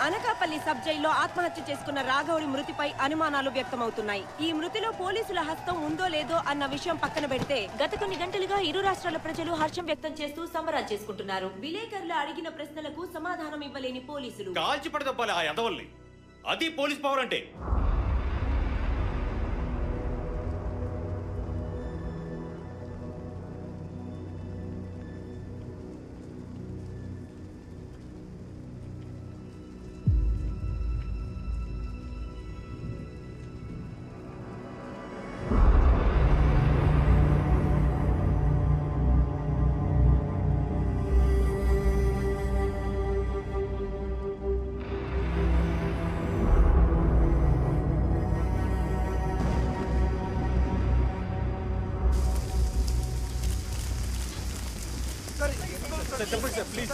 అనకాపల్లి సబ్ జైల్లో ఆత్మహత్య చేసుకున్న రాఘవుడి మృతిపై అనుమానాలు వ్యక్తమవుతున్నాయి. ఈ మృతిలో పోలీసుల హస్తం ఉందో లేదో అన్న విషయం పక్కన పెడితే గత కొన్ని గంటలుగా ఇరు రాష్ట్రాల ప్రజలు హర్షం వ్యక్తం చేస్తూ సంబరాలు చేసుకుంటున్నారు. విలేకరులు అడిగిన ప్రశ్నలకు సమాధానం ఇవ్వలేని పోలీసులు కాల్చి పడదప్పాలి ఆ ఎదవల్ని. అది పోలీస్ పవర్ అంటే. చెప్పండి సార్, ప్లీజ్.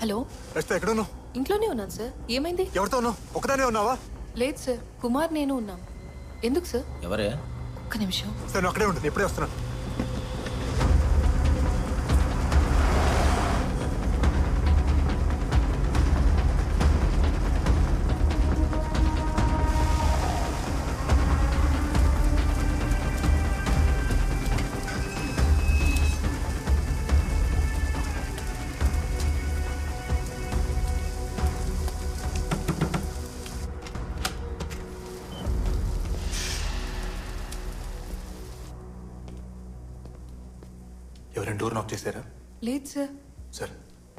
హలో రచిత, ఎక్కడ ఉన్నావు? ఇంట్లోనే ఉన్నాను సార్. ఏమైంది? ఎవరితో ఉన్నావు? ఒకదానే ఉన్నావా? లేదు సార్, కుమార్ నేను ఉన్నాం. ఎందుకు సార్? ఎవరే? ఒక్క నిమిషం. సరే, నువ్వు అక్కడే ఉండు, ఎప్పుడే వస్తున్నా. ఎవరైనా డోర్ నాక్ చేశారా? లేదు సార్. సార్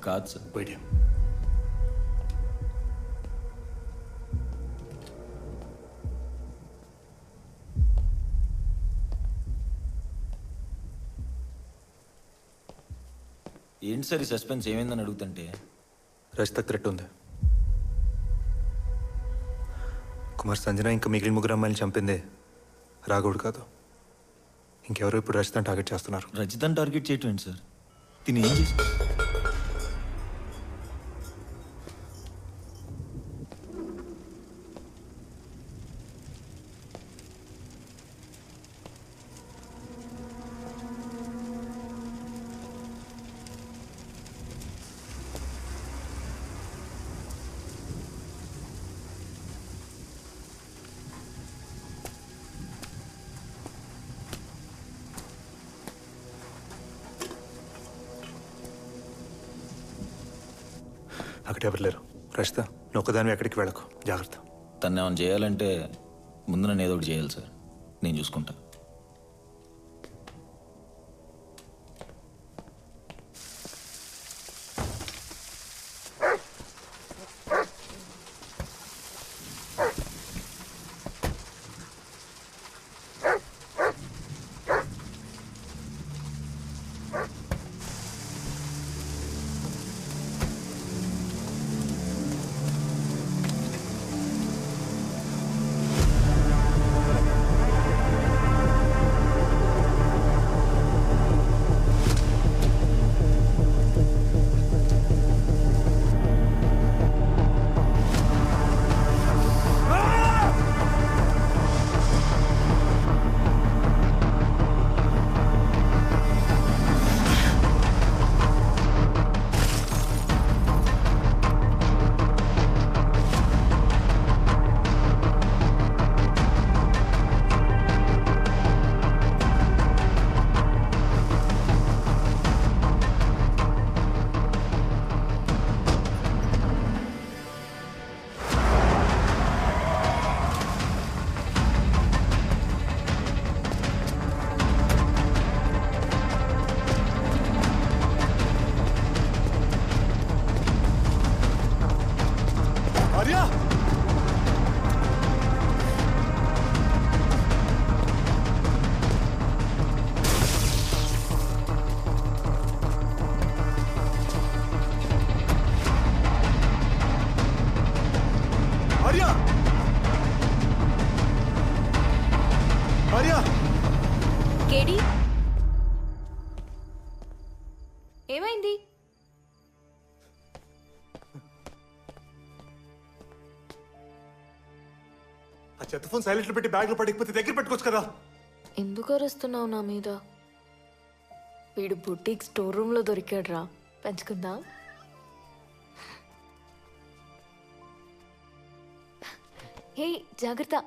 కాదు సార్. వెయిట్. ఏంటి సార్ ఈ సస్పెన్స్? ఏమైందని అడుగుతుంటే రజితకు థ్రెట్ ఉంది. కుమార్ సంజన ఇంకా మిగిలిన ముగ్గురు అమ్మాయిని చంపిందే రాఘవుడు కాదు, ఇంకెవరో ఇప్పుడు రజితను టార్గెట్ చేస్తున్నారు. రజితను టార్గెట్ చేయటం ఏంటి సార్? తిని ఏం చేసి? అక్కడ ఎవరు లేరు. రజిత, నువ్వు ఒకదానివి ఎక్కడికి వెళ్ళకు, జాగ్రత్త. తను ఏమైనా చేయాలంటే ముందు నన్ను ఏదో ఒకటి చేయాలి సార్, నేను చూసుకుంటా. ఆర్య ఆర్య కేడి ఏమైంది? ఆ చెత్త ఫోన్ సైలెంట్లో పెట్టి బ్యాగ్లో పడకపోతే దగ్గర పెట్టుకోవచ్చు కదా. ఎందుకు అరుస్తున్నావు నా మీద? వీడు బుటీక్ స్టోర్ రూమ్ లో దొరికాడు రా, పెంచుకుందా? హే జాగ్రత్త.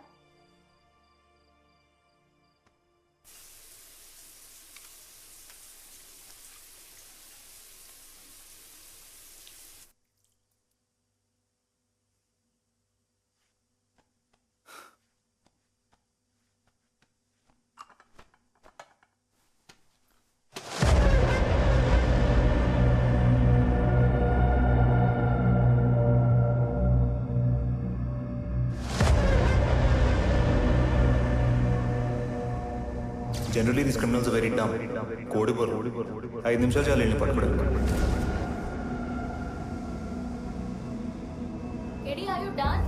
Generally these criminals very dumb. కోడి బోర్ 5 నిమిషాలు చాలు వెళ్ళి పట్టుకోవడం. KD are you done?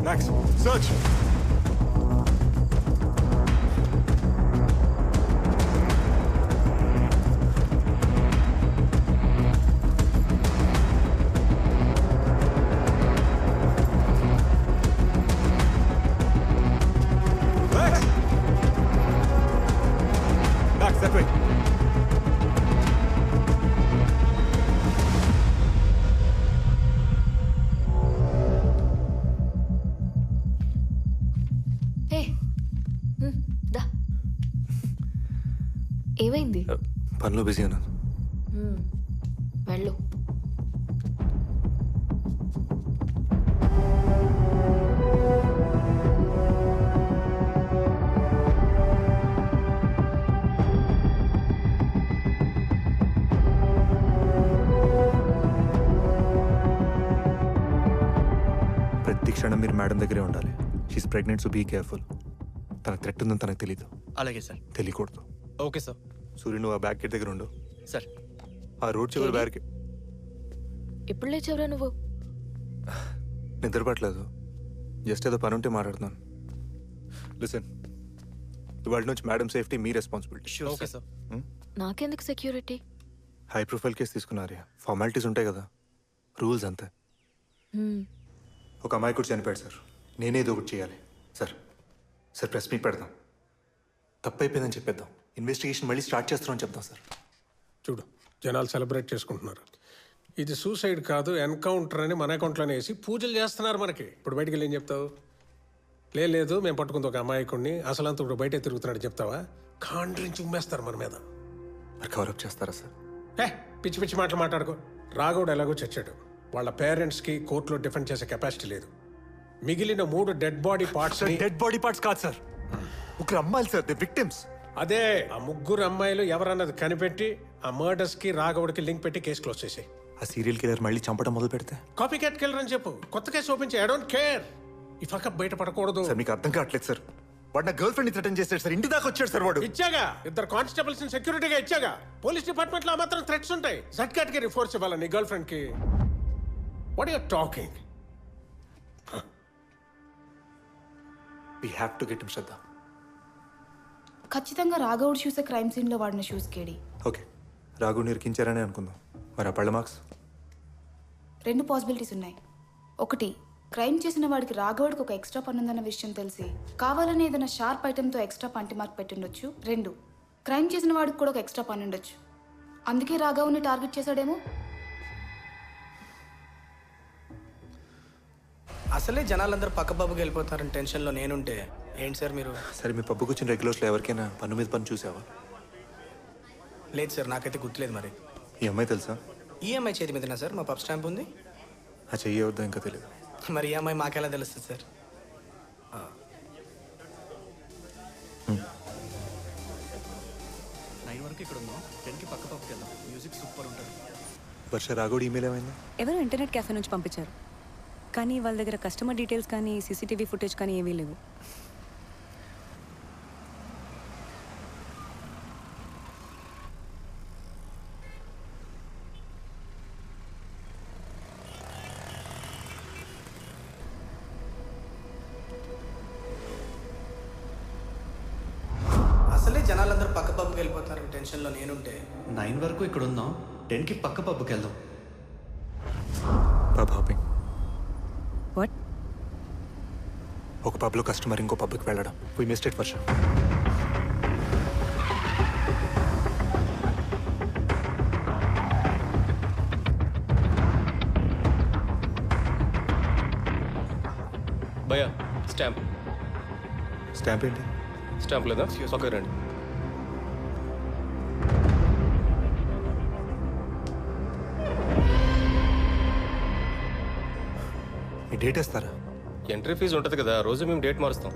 Max, search. Max, that way. Hey దా. ఏమైంది? పనిలో బిజీ అన్నా. వెళ్ళు. ప్రతి క్షణం మీరు మేడం దగ్గరే ఉండాలి. She's pregnant, so be careful. తన థ్రెట్ ఉందని తనకు తెలీదు. అలాగే సార్. తెలియకూడదు. Okay sir. సూర్య నువ్వు ఆ బ్యాగ్ గేట్ దగ్గర ఉండు. సార్. ఆ రోడ్ చివరి బ్యాగ్. ఎప్పుడు లేచావురా నువ్వు? నిద్రపట్లేదు, జస్ట్ ఏదో పని ఉంటే మాట్లాడుతున్నాను. లిసన్, ఇవాళ నుంచి మేడం సేఫ్టీ మీ రెస్పాన్సిబిలిటీ. Okay sir. నాకెందుకు సెక్యూరిటీ? హై ప్రొఫైల్ కేసు తీసుకున్నారు. ఫార్మాలిటీస్ ఉంటాయి కదా, రూల్స్ అంతే. ఒక అమ్మాయి కూడా చనిపోయాడు సార్. నేనే ఏదో ఒకటి చేయాలి సార్. సార్ ప్రెస్ మీట్ పెడదాం, తప్పైపోయిందని చెప్పేద్దాం. ఇన్వెస్టిగేషన్ మళ్ళీ స్టార్ట్ చేస్తున్నాం చెప్దాం సార్. చూడు, జనాలు సెలబ్రేట్ చేసుకుంటున్నారు. ఇది సూసైడ్ కాదు, ఎన్కౌంటర్ అని మన అకౌంట్లోనే వేసి పూజలు చేస్తున్నారు మనకి. ఇప్పుడు బయటికి వెళ్ళి ఏం చెప్తావు? లేదు మేము పట్టుకుంది ఒక అమాయకుడిని, అసలంతా ఇప్పుడు బయటే తిరుగుతున్నాడు చెప్తావా? కాండ్రించి ఉమ్మేస్తారు మన మీద. మరి కవరప్ చేస్తారా సార్? పిచ్చి పిచ్చి మాటలు మాట్లాడుకో. రాఘవుడు ఎలాగో చచ్చాడు. వాళ్ళ పేరెంట్స్కి కోర్టులో డిఫెండ్ చేసే కెపాసిటీ లేదు. మిగిలిన 3 dead body parts. Dead body parts కాదు సార్, ఒక అమ్మాయిలు సార్, ది విక్టిమ్స్. అదే ఆ 3 అమ్మాయిలు ఎవరన్నది కనిపెట్టి ఆ మర్డర్స్ కి రాఘవుడికి లింక్ పెట్టి కేసు క్లోజ్ చేసాయి. ఆ సీరియల్ కిల్లర్ మళ్ళీ చంపడం మొదలు పెడితే కాపీ క్యాట్ కిల్లర్ అని చెప్పు, కొత్త కేసు ఓపెన్ చేయి. I don't care. ఈ ఫకప్ బయట పడకూడదు. సార్ మీకు అర్థం కావట్లేదు సార్. వాడు నా గర్ల్ ఫ్రెండ్ థ్రెటన్ చేశాడు సార్. ఇంటి దాకా వచ్చాడు సార్ వాడు. ఇచ్చాగా 2 కానిస్టేబుల్స్ సెక్యూరిటీగా ఇచ్చాగా. పోలీస్ డిపార్ట్మెంట్ లో మాత్రం థ్రెట్స్ ఉంటాయి. జడ్ కేటగిరీ ఫోర్స్ ఇవ్వాలి నీ గర్ల్ ఫ్రెండ్ కి. What are you talking? We have to get him శ్రద్ధ. ఖచ్చితంగా రాఘవుడు చూసే క్రైమ్ సీన్లో వాడిన షూస్ కేడి. ఓకే, రాఘవుని ఇరికించారని అనుకుందాం. మరి ఆ పళ్ళ మార్క్స్? 2 పాసిబిలిటీస్ ఉన్నాయి. ఒకటి, క్రైమ్ చేసిన వాడికి రాఘవుడికి ఒక ఎక్స్ట్రా పని ఉందన్న విషయం తెలిసి కావాలని ఏదైనా షార్ప్ ఐటెంతో ఎక్స్ట్రా పంటి మార్క్ పెట్టిండొచ్చు. 2, క్రైమ్ చేసిన వాడికి కూడా ఒక ఎక్స్ట్రా పని ఉండొచ్చు, అందుకే రాఘవుని టార్గెట్ చేశాడేమో. అసలే జనాలందరూ పక్కపబ్బుకి వెళ్ళిపోతారని టెన్షన్లో నేనుంటే ఏంటి సార్ మీరు? సరే, మీ పబ్బుకి వచ్చిన రెగ్యులర్స్లో ఎవరికైనా పన్ను మీద పని చూసావా? లేదు సార్, నాకైతే గుర్తులేదు. మరి ఈ అమ్మాయి తెలుసా? ఈఎంఐ చేతి మీదనా సార్? మా పబ్ స్టాంప్ ఉంది. ఆ చెయ్యవద్దా ఇంకా తెలియదు. మరి ఈఎంఐ మాకెలా తెలుస్తుంది సార్? 9 వరకు ఇక్కడ ఉన్నాం, 10కి పక్క పక్కకి వెళ్దాం. మ్యూజిక్ సూపర్ ఉంటుంది. వర్ష, రాఘవుడి ఈమెయిల్ ఏమైంది? ఎవరో ఇంటర్నెట్ క్యాఫే నుంచి పంపించారు. కానీ వాళ్ళ దగ్గర కస్టమర్ డీటెయిల్స్ కానీ సీసీటీవీ ఫుటేజ్ కానీ ఏమీ లేవు. అసలే జనాలందరూ పక్క పబ్బుకి వెళ్ళిపోతారని టెన్షన్లో నేనుంటే 9 వరకు ఇక్కడ ఉందాం, 10కి పక్క పబ్కి వెళ్దాం. Pub hopping. వాట్? ఒక పబ్లో కస్టమర్ ఇంకో పబ్కి వెళ్ళడం. We missed it Varsha. భయ్యా స్టాంప్. స్టాంప్ ఏంటి? స్టాంప్ లేదా? పక్కకు రండి. మీ డేట్ వేస్తారా? ఎంట్రీ ఫీజు ఉంటుంది కదా, రోజు మేము డేట్ మారుస్తాం.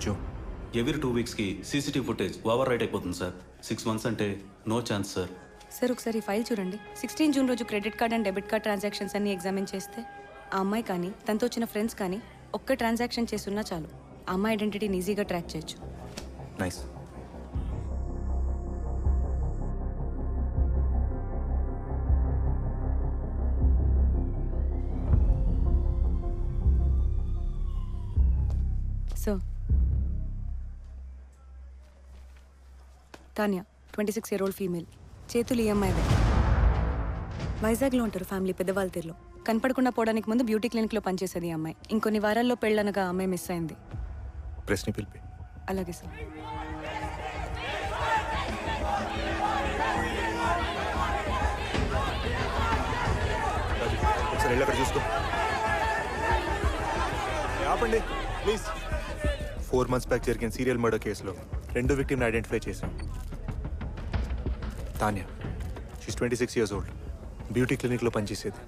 June. ఎవ్రీ 2 వీక్స్కి సీసీటీవీ ఫుటేజ్ ఓవర్ రైట్ అయిపోతుంది సార్. 6 months అంటే నో ఛాన్స్ సార్. సార్ ఒకసారి ఫైల్ చూడండి. 16 జూన్ రోజు credit card and debit card transactions అన్ని ఎగ్జామిన్ చేస్తే ఆ అమ్మాయి కానీ తనతో వచ్చిన ఫ్రెండ్స్ కానీ ఒక్క ట్రాన్సాక్షన్ చేస్తున్నా చాలు ఆ అమ్మాయి ఐడెంటిటీని ఈజీగా ట్రాక్ చేయొచ్చు. Nice. So Tanya 26-year-old female. చేతులు ఈఎంఐ వైజాగ్లో ఉంటారు ఫ్యామిలీ పెద్దవాళ్ళ తీరులో. కనపడకుండా పోవడానికి ముందు బ్యూటీ క్లినిక్లో పనిచేసేది ఈ అమ్మాయి. ఇంకొన్ని వారాల్లో పెళ్ళనగా అమ్మాయి మిస్ అయింది. ప్రెస్ని పిలిపి. అలాగే సార్. ఒకసారి వెళ్ళి అక్కడ చూసుకో. ఆపండి ప్లీజ్. 4 months బ్యాక్ జరిగిన సీరియల్ మర్డర్ కేసులో 2 విక్టిమ్ని ఐడెంటిఫై చేశాం. Tanya, she's 26 years old. Beauty క్లినిక్లో పనిచేసేది.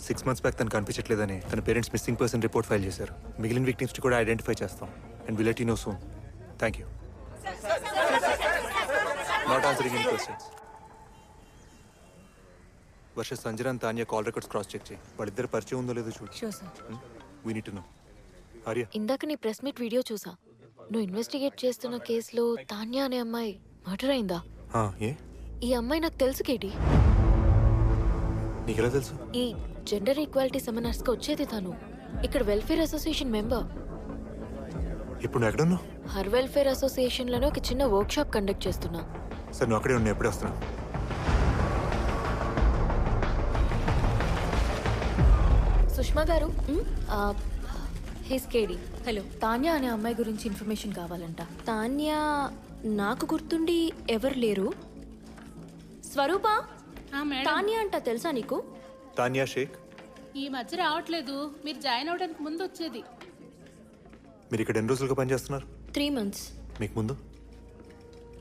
6 months బ్యాక్ తను కనిపించట్లేదని తన parents missing person report file చేశారు. మిగిలిన విక్టిమ్స్ని కూడా ఐడెంటిఫై చేస్తాం and will let you know soon. Thank you. Not answering any questions. Varsha, Sanjana, Tanya call records cross check చేయి. వాళ్ళిద్దరు పరిచయం ఉందో లేదో చూడు. Sure sir. We need to know. Arya, ఇందాక నీ ప్రెస్ మీట్ వీడియో చూసా. నువ్వు ఇన్వెస్టిగేట్ చేస్తున్న కేసులో తాన్యా అనే అమ్మాయి మర్డర్ అయిందా? ఏ ఈ అమ్మాయి నాకు తెలుసు కేటీ. నీకెలా తెలుసు? ఈ జెండర్ ఈక్వాలిటీ సెమినార్స్కి వచ్చేది తను. ఇక్కడ వెల్ఫేర్ అసోసియేషన్ మెంబర్. ఇప్పుడు నువ్వు ఎక్కడున్నావు? హర్ వెల్ఫేర్ అసోసియేషన్లోనే ఒక చిన్న వర్క్ షాప్ కండక్ట్ చేస్తున్నా. సార్ నువ్వు అక్కడే ఉన్నా, ఎప్పుడే వస్తున్నా? సుష్మా గారు, హిస్ కేడి. హలో. తాన్యా అనే అమ్మాయి గురించి ఇన్ఫర్మేషన్ కావాలంట. తాన్యా నాకు గుర్తుండి ఎవరు లేరు. స్వరూప, తాన్యా అంట తెలుసా నీకు? తాన్యా షేక్ ఈ మధ్య రావట్లేదు. మీరు జాయిన్ అవడానికి ముందు వచ్చేది. మీరు ఇక్కడ ఎన్ని రోజులుగా పనిచేస్తున్నారు? 3 months. మీకు ముందు?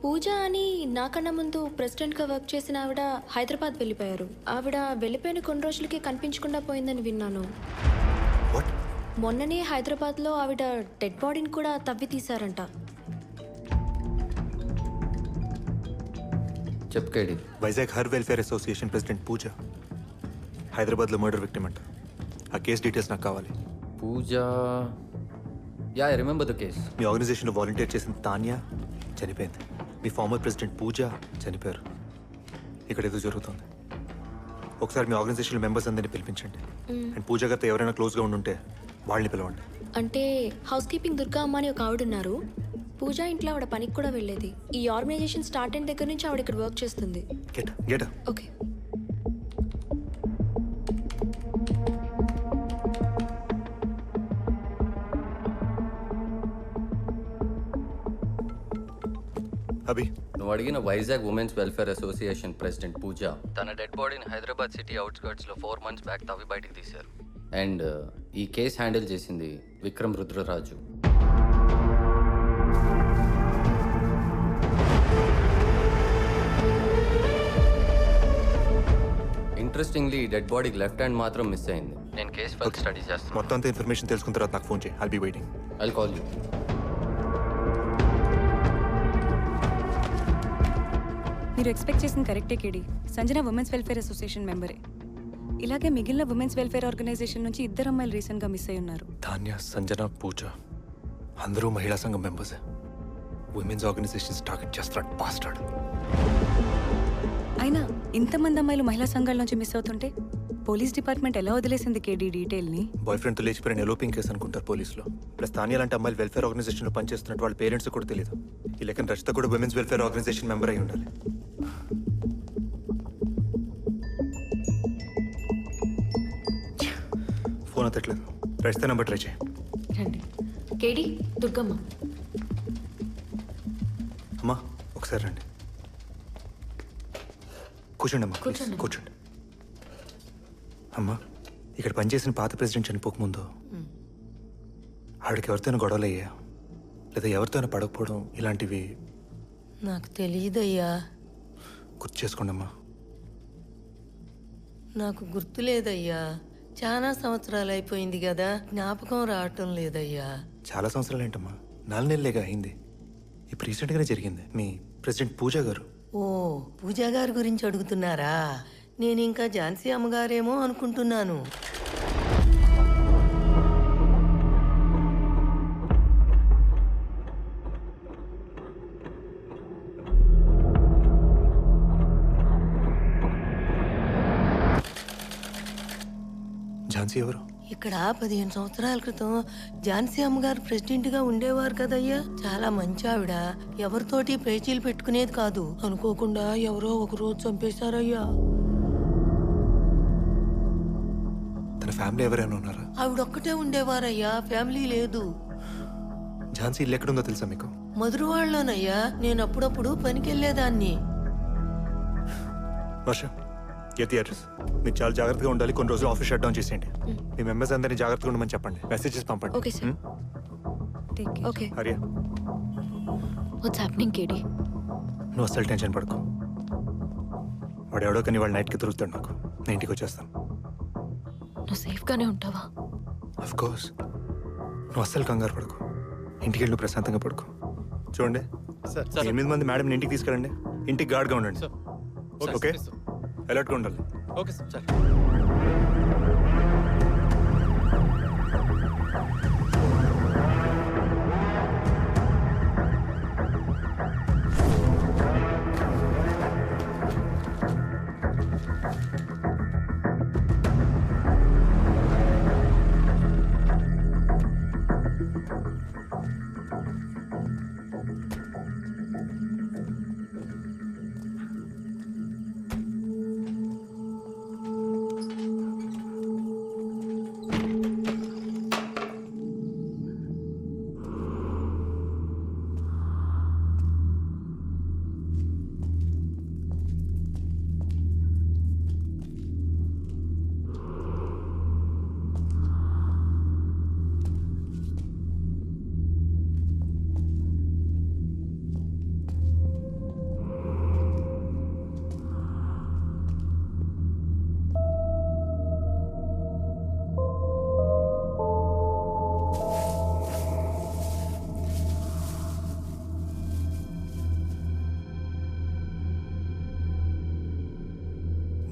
పూజ అని నాకన్నా ముందు ప్రెసిడెంట్గా వర్క్ చేసిన ఆవిడ హైదరాబాద్ వెళ్ళిపోయారు. ఆవిడ వెళ్ళిపోయిన కొన్ని రోజులకి కనిపించకుండా పోయిందని విన్నాను. మొన్ననే హైదరాబాద్లో ఆవిడ డెడ్ బాడీని కూడా తవ్వి తీశారంట. చెప్పకేడి. వైజాగ్ హర్ వెల్ఫేర్ అసోసియేషన్ ప్రెసిడెంట్ పూజ హైదరాబాద్లో మర్డర్ విక్టిమ్ అంట. ఆ కేసు డీటెయిల్స్ నాకు కావాలి. Pooja, yeah I remember the case. మీ ఆర్గనైజేషన్లో వాలంటీర్ చేసిన తాన్యా చనిపోయింది. మీ ఫార్మర్ ప్రెసిడెంట్ పూజ చనిపోయారు. ఇక్కడ ఏదో జరుగుతుంది. ఒకసారి మీ ఆర్గనైజేషన్ మెంబర్స్ అందరినీ పిలిపించండి. అండ్ పూజ గారితో ఎవరైనా క్లోజ్గా ఉండుంటే వాళ్ళని పిలవండి. అంటే హౌస్ కీపింగ్ దుర్గా అమ్మ అని ఒక ఆవిడ ఉన్నారు. పూజ ఇంట్లో ఆవిడ పనికి కూడా వెళ్ళేది. ఈ ఆర్గనైజేషన్ స్టార్ట్ అయిన దగ్గర నుంచి ఆవిడ ఇక్కడ వర్క్ చేస్తుంది. Get okay. అభి, నువ్వు అడిగిన Vizag women's welfare association president Pooja తన డెడ్ బాడీని హైదరాబాద్ సిటీ అవుట్స్కర్ట్స్లో 4 months బ్యాక్ తవ్వి బయటికి తీశారు. అండ్ ఈ కేసు హ్యాండిల్ చేసింది విక్రమ్ రుద్రరాజు. ఇంట్రెస్టింగ్లీ డెడ్ బాడీకి లెఫ్ట్ హ్యాండ్ మాత్రం మిస్ అయింది. నేను కేసు ఫైల్ స్టడీ చేస్తాను. మొత్తం అంతా ఇన్ఫర్మేషన్ తెలుసుకున్న తర్వాత నాకు ఫోన్ చేయి. I'll be waiting. I'll call you. మీరు ఎక్స్పెక్ట్ చేసిన కరెక్టే KD. Sanjana women's welfare association మెంబరే. ఇలాగే మిగిలిన ఉమెన్స్ వెల్ఫేర్ ఆర్గనైజేషన్ నుంచి 2 అమ్మాయిలు రీసెంట్గా మిస్ అయి ఉన్నారు. ధాన్య, సంజన, పూజ అందరూ మహిళా సంఘం మెంబర్సే. ఉమెన్స్ ఆర్గనైజేషన్స్ టార్గెట్ చేస్తాడు బాస్టర్డ్. అయినా ఇంతమంది అమ్మాయిలు మహిళా సంఘాల నుంచి మిస్ అవుతుంటే పోలీస్ డిపార్ట్మెంట్ ఎలా వదిలేసింది కేడి డీటెయిల్ని? బాయ్ ఫ్రెండ్తో లేచిపోయిన ఎలోపింగ్ కేసు అనుకుంటారు పోలీసులో. ప్లస్ తానియా లాంటి అమ్మాయిలు వెల్ఫేర్ ఆర్గనైజేషన్లో పనిచేస్తున్నట్టు వాళ్ళ పేరెంట్స్ కూడా తెలియదు. ఈ లెక్కన రచిత కూడా ఉమెన్స్ వెల్ఫేర్ ఆర్గనైజేషన్ మెంబర్ అయి ఉండాలి. ఫోన్ అతట్లేదు. రచిత నెంబర్ ట్రై చేయి. రండి. కేడి, దుర్గమ్మ. అమ్మా ఒకసారి రండి. కూర్చోండి అమ్మా, ప్లీజ్ కూర్చోండి. కూర్చోండి. అమ్మా, ఇక్కడ పనిచేసిన పాత ప్రెసిడెంట్ చనిపోకముందు ఆవిడకి ఎవరితోనూ గొడవలు అయ్యా లేదా ఎవరితోనూ పడకపోవడం ఇలాంటివి నాకు తెలియదయ్యా. గుర్తు చేసుకోండి అమ్మా. నాకు గుర్తులేదయ్యా. చాలా సంవత్సరాలు అయిపోయింది కదా, జ్ఞాపకం రావటం లేదయ్యా. చాలా సంవత్సరాలు ఏంటమ్మా, 4 నెలలేగా అయింది. ఇప్పుడు రీసెంట్గానే జరిగింది. మీ ప్రెసిడెంట్ పూజ గారు. ఓ, పూజా గారి గురించి అడుగుతున్నారా? నేను ఇంకా ఝాన్సీ అమ్మగారేమో అనుకుంటున్నాను. ఝాన్సీ ఎవరు? ఇక్కడ 15 సంవత్సరాల క్రితం ఝాన్సీ అమ్మగారు ప్రెసిడెంట్గా ఉండేవారు కదయ్యా. చాలా మంచి ఆవిడ. ఎవరితోటి పేచీలు పెట్టుకునేది కాదు. అనుకోకుండా ఎవరో ఒక రోజు చంపేశారయ్యా. తన ఫ్యామిలీ ఎవరైనా ఉన్నారా? ఆవిడొక్కటే ఉండేవారయ్యా, ఫ్యామిలీ లేదు. ఝాన్సీ ఇల్లు ఎక్కడుందో తెలుసా మీకు? మధురవాడలోనయ్యా. నేను అప్పుడప్పుడు పనికెళ్ళేదాన్ని. వర్ష, గెట్ ది అడ్రస్. మీరు చాలా జాగ్రత్తగా ఉండాలి. కొన్ని రోజులు ఆఫీస్ షట్ డౌన్ చేసేయండి. మీ మెంబర్స్ అందరినీ జాగ్రత్తగా ఉండమని చెప్పండి. మెసేజెస్ పంపండి. Okay sir. Okay. Hariya, what's happening KD? నువ్వు అసలు టెన్షన్ పడుకో. వాడు ఎవడో కానీ వాడు నైట్కి తిరుగుతాడు. నాకు నేను ఇంటికి వచ్చేస్తాను. నువ్వు సేఫ్గానే ఉంటావా? Of course. నువ్వు అస్సలు కంగారు పడుకో. ఇంటికి వెళ్ళి ప్రశాంతంగా పడుకో. చూడండి, 8 మంది మేడం ఇంటికి తీసుకెళ్ళండి. ఇంటికి గార్డ్గా ఉండండి. ఓకే, అలర్ట్గా ఉండాలి. Okay sir.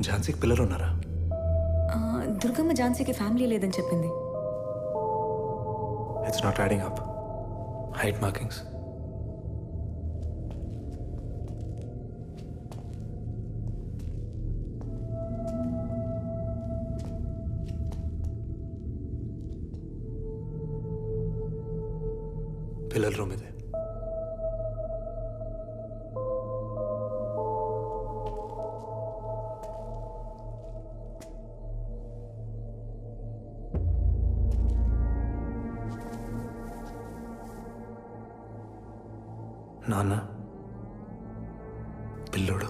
ఝాన్సీకి పిల్లలు ఉన్నారా? దుర్గమ్మ ఝాన్సీకి ఫ్యామిలీ లేదని చెప్పింది. It's not adding up. Height markings. పిల్లల రూమ్ ఇదే. నాన్న, పిల్లోడు.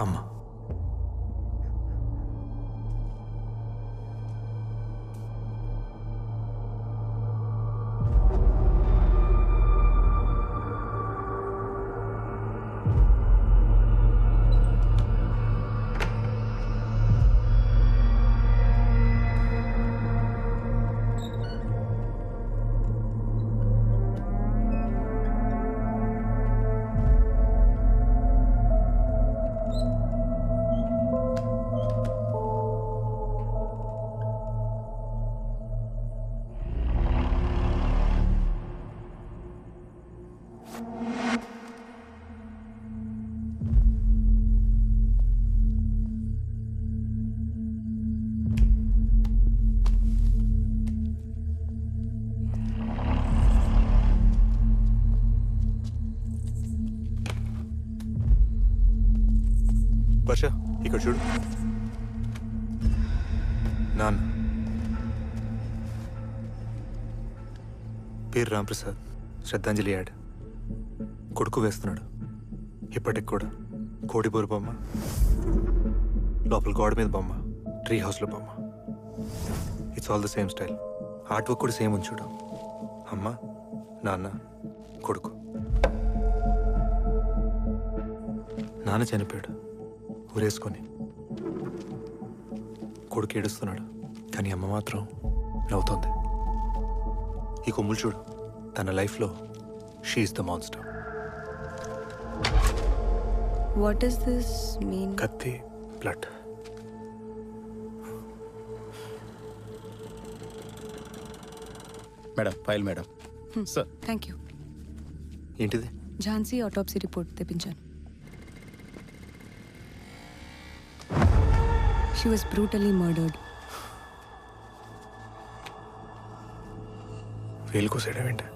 అమ్మ. వర్ష ఇక్కడ చూడు. నాన్న పేరు రాంప్రసాద్, శ్రద్ధాంజలి యాడ్. కొడుకు వేస్తున్నాడు. ఇప్పటికి కూడా కోడిబోరు బొమ్మ, లోపల గోడ మీద బొమ్మ, ట్రీ హౌస్లో బొమ్మ. It's all the same style. Art work కూడా సేమ్ ఉంచుడు. అమ్మ, నాన్న, కొడుకు. నాన్న చనిపోయాడు ఊరేసుకొని. కొడుకు ఏడుస్తున్నాడు, కానీ అమ్మ మాత్రం నవ్వుతోంది. ఈ కొమ్ములు చూడు, తన లైఫ్లో she is the monster. What does this mean? కత్తి, blood. Madam, file madam. Sir. Thank you. ఏంటిది? ఝాన్సీ ఆటోప్సీ రిపోర్ట్ తెప్పించాను. She was brutally murdered. వేలు కోసేయడం ఏంటి?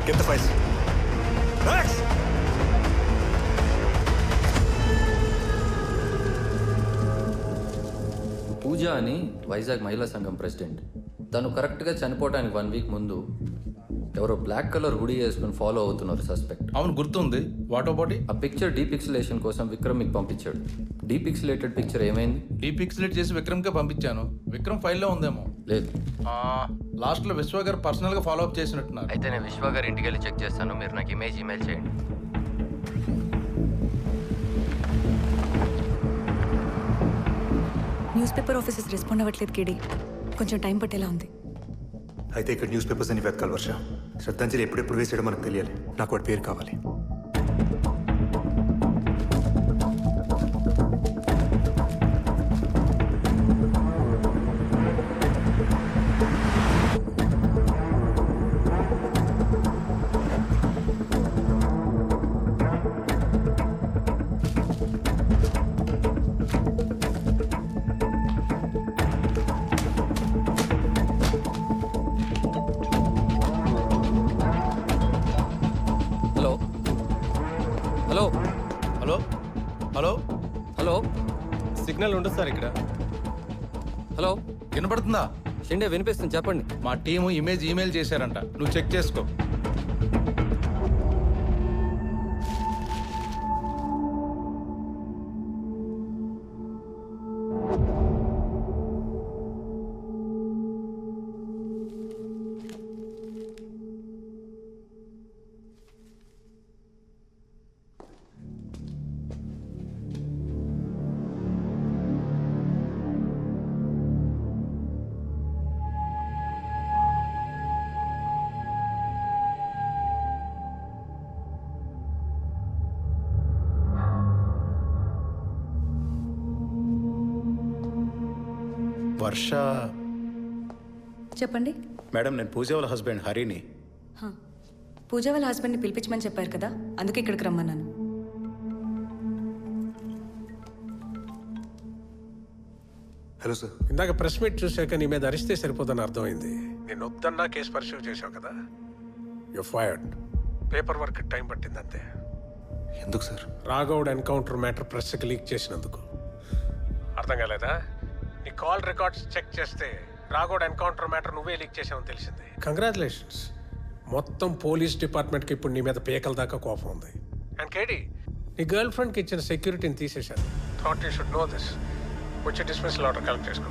Get the files. Max! పూజ అని వైజాగ్ మహిళా సంఘం ప్రెసిడెంట్. తను కరెక్ట్గా చనిపోవడానికి 1 వీక్ ముందు ఎవరో బ్లాక్ కలర్ హుడీ వేసుకుని ఫాలో అవుతున్నారు సస్పెక్ట్. అవును, గుర్తుంది. What about it? ఆ పిక్చర్ డీపిక్సిలేషన్ కోసం విక్రమ్ మీకు పంపించాడు. డీపిక్సిలేటెడ్ పిక్చర్ ఏమైంది? డీపిక్సిలేట్ చేసి విక్రమ్కే పంపించాను. విక్రమ్ ఫైల్లో ఉందేమో. లేదు, లాస్ట్లో విశ్వ గారు పర్సనల్గా ఫాలో అప్ చేసినట్టున్నారు. అయితే నేను విశ్వ గారి ఇంటికి వెళ్ళి చెక్ చేస్తాను. మీరు నాకు ఇమెయిల్ చేయండి. న్యూస్ పేపర్ ఆఫీసెస్ రెస్పాండ్ అవ్వట్లేదు కేడీ. కొంచెం టైం పట్టేలా ఉంది. అయితే ఇక్కడ న్యూస్ పేపర్స్ అని వెతకాలి వర్ష. శ్రద్ధాంజలి ఎప్పుడెప్పుడు వేసాడో మనకు తెలియాలి. నాకు వాడి పేరు కావాలి. Hello hello hello hello signal ఉండదు సార్ ఇక్కడ. హలో, వినపడుతుందా? షిండే వినిపిస్తుంది, చెప్పండి. మా టీము ఈమెయిల్ చేశారంట, నువ్వు చెక్ చేసుకో. వర్ష చెప్పండి. మేడం, నేను పూజ వాళ్ళ హస్బెండ్ హరిని. హా. పూజ వాళ్ళ హస్బెండ్ని పిలిపించమని చెప్పారు కదా, అందుకే ఇక్కడికి రమ్మన్నాను. Hello sir. ఇందాక ప్రెస్ మీట్ చూశాక నీ మీద అరిస్తే సరిపోదని అర్థమైంది. నేను వద్దన్నా కేసు పర్సూ చేశావు కదా, you fired. Paper work time పట్టింది అంతే. ఎందుకు సార్? రాఘవుడ్ ఎన్కౌంటర్ మ్యాటర్ ప్రెస్కి లీక్ చేసినందుకు. అర్థం కాలేదా? నీ కాల్ రికార్డ్స్ చెక్ చేస్తే రాఘవుడ్ ఎన్కౌంటర్ మ్యాటర్ నువ్వే లీక్ చేసావని తెలిసింది. కంగ్రాచులేషన్స్. మొత్తం పోలీస్ డిపార్ట్మెంట్కి ఇప్పుడు నీ మీద పేకల దాకా కోపం ఉంది. అండ్ కేడి, నీ గర్ల్ ఫ్రెండ్కి ఇచ్చిన సెక్యూరిటీని తీసేశాను. Thought you should know this. వచ్చి డిస్మిసల్ ఆర్డర్ కలెక్ట్ చేసుకో.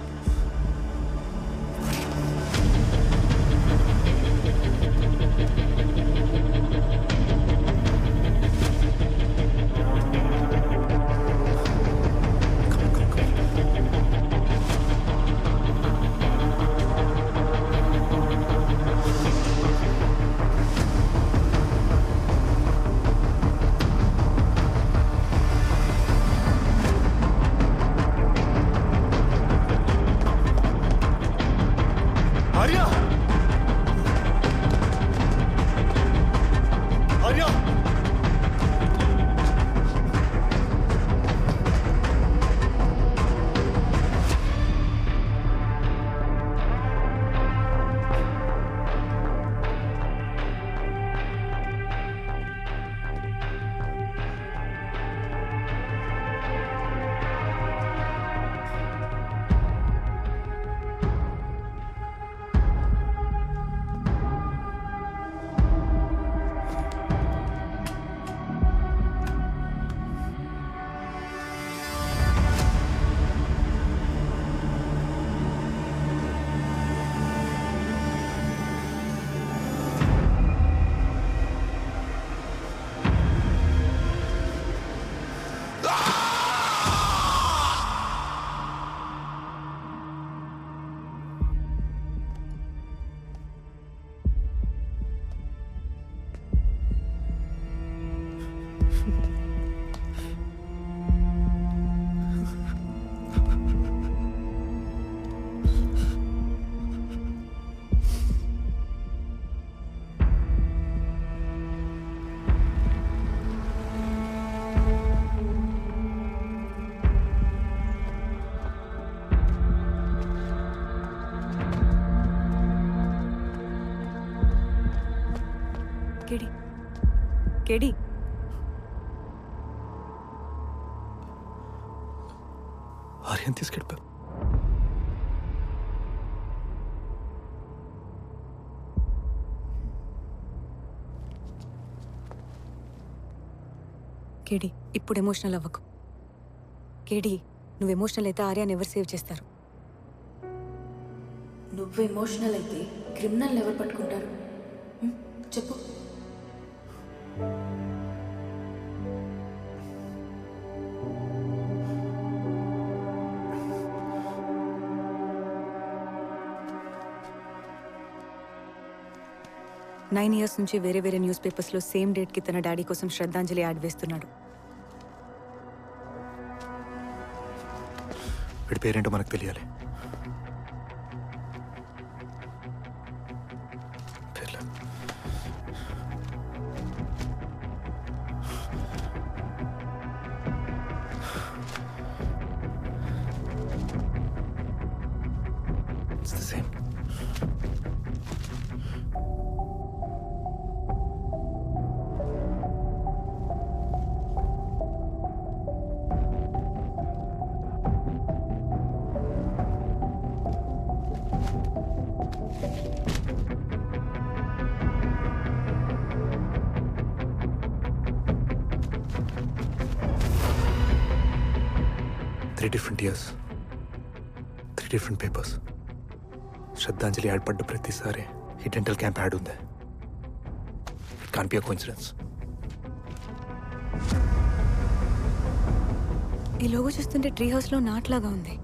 కేడి, కేడి, ఆర్యన్ తీసుకెళ్ళిపో. కేడి, ఇప్పుడు ఎమోషనల్ అవ్వకు. కేడి, నువ్వు ఎమోషనల్ అయితే ఆర్యాన్ని ఎవరు సేవ్ చేస్తారు? నువ్వు ఎమోషనల్ అయితే క్రిమినల్ ఎవరు పట్టుకుంటారు చెప్పు. నైన్ ఇయర్స్ నుంచి వేరే వేరే న్యూస్ పేపర్స్లో సేమ్ డేట్కి తన డాడీ కోసం శ్రద్ధాంజలి యాడ్ వేస్తున్నాడు. వీడి పేరేంటో మనకు తెలియాలి. It's the same. Three different years, three different papers. శ్రద్ధాంజలి యాడ్ పడ్డ ప్రతిసారి ఈ డెంటల్ క్యాంప్ యాడ్ ఉంది. It can't be a coincidence. ఈ లోగో చూస్తుంటే ట్రీ హౌస్లో నాట్లాగా ఉంది.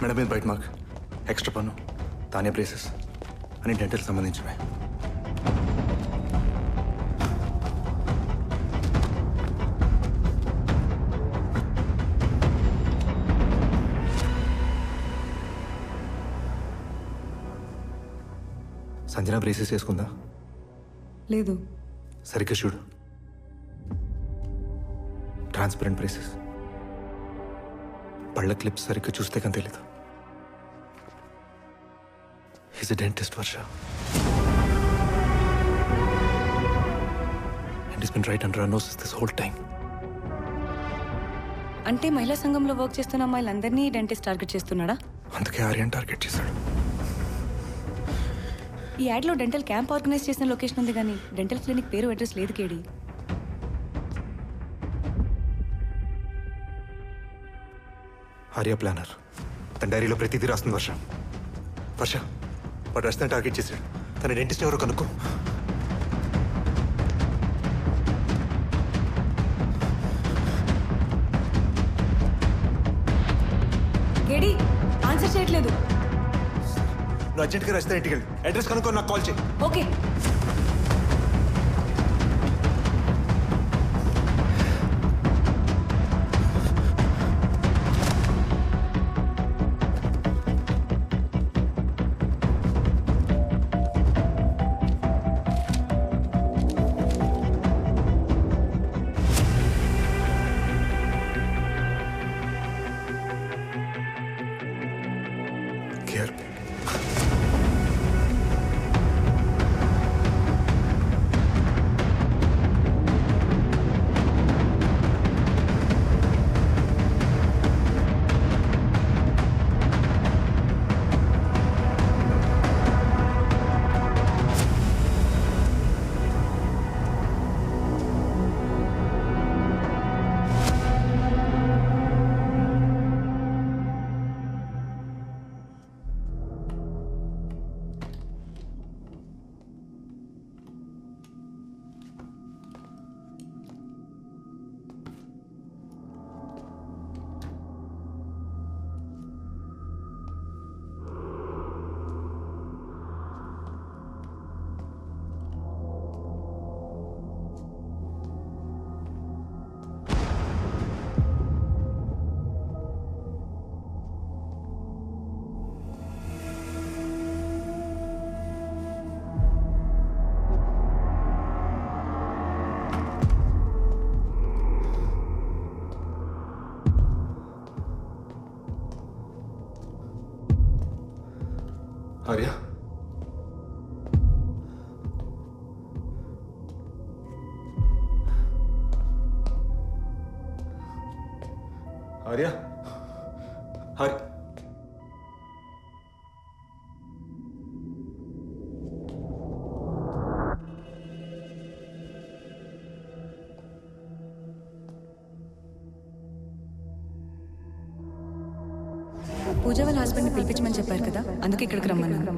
మేడం మీద బైట్ మార్క్, ఎక్స్ట్రా పన్ను, తానే బ్రేసెస్ అని డెంటల్ సంబంధించినవి. సంజన బ్రేసెస్ వేసుకుందా? లేదు. సరిగ్గా చూడు. Transparent braces. పళ్ళ క్లిప్స్ సరిగ్గా చూస్తే కానీ తెలీదు. He's a dentist, Varsha. And he's been right under our noses this whole time. అంటే మహిళా సంఘంలో వర్క్ చేస్తున్న అమ్మాయిలందరినీ డెంటిస్ట్ టార్గెట్ చేస్తున్నాడా? అందుకే ఆర్యన్ టార్గెట్ చేశాడు. ఈ యాడ్లో డెంటల్ క్యాంప్ ఆర్గనైజ్ చేసిన లొకేషన్ ఉంది కానీ డెంటల్ క్లినిక్ పేరు అడ్రస్ లేదు కేడి. ఆర్య ప్లానర్. తన డైరీలో ప్రతిదీ రాస్తుంది వర్ష. వర్ష వాడు రచన టార్గెట్ చేశాడు. తన డెంటిస్ట్ ఎవరో కనుక్కో. కేడి ఆన్సర్ చేయట్లేదు. నువ్వు అర్జెంట్గా రచన ఇంటికి వెళ్ళి అడ్రస్ కనుక్కో, నాకు కాల్ చేయి. ఓకే. ఆర్య ఆర్య ఆర్య పూజ వాళ్ళ హస్బెండ్ని పిలిపించమని చెప్పారు కదా, అందుకే ఇక్కడికి రమ్మన్నాను.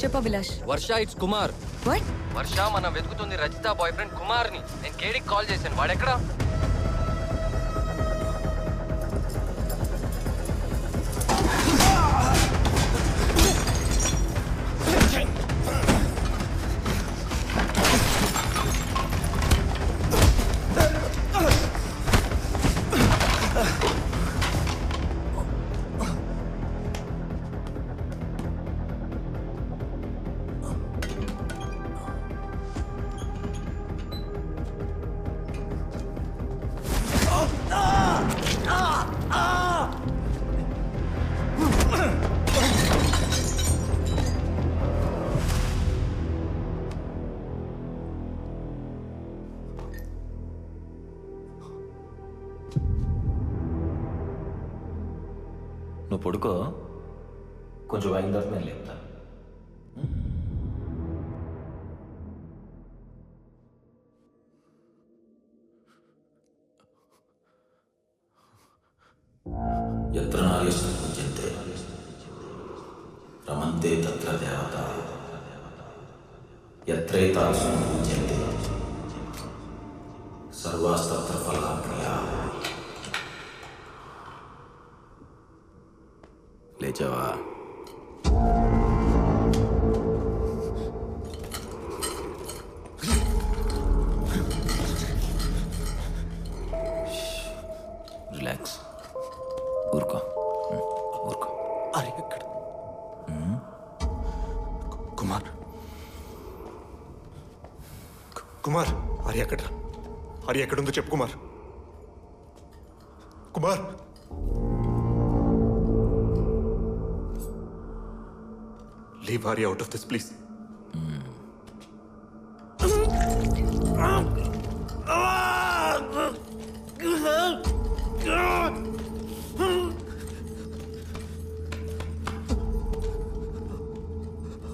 చెప్పు అభిలాష్. వర్ష ఇట్స్ కుమార్. వాట్? వర్ష మనం వెతుకుతుంది రజిత బాయ్ ఫ్రెండ్ కుమార్ని. నేను కేడీకి కాల్ చేశాను, వాడెక్కడా? నువ్వు పడుకో, కొంచెం అయిన తర్వాత నేను లేపుతా. ఎత్ర నాగేశ్వర పూజ్యంతే రమంతే తత్ర దేవత ఎత్రైతాసు పూజ్యంతే సర్వాస్తత్ర ఫలాప్రియా. లేచావా? రిలాక్స్, ఊరుకో ఊరుకో. అరే ఎక్కడ? కుమార్ కుమార్ హరి ఎక్కడ? హరి ఎక్కడుందో చెప్పు Kumar. Kumar leave Hari out of this, please.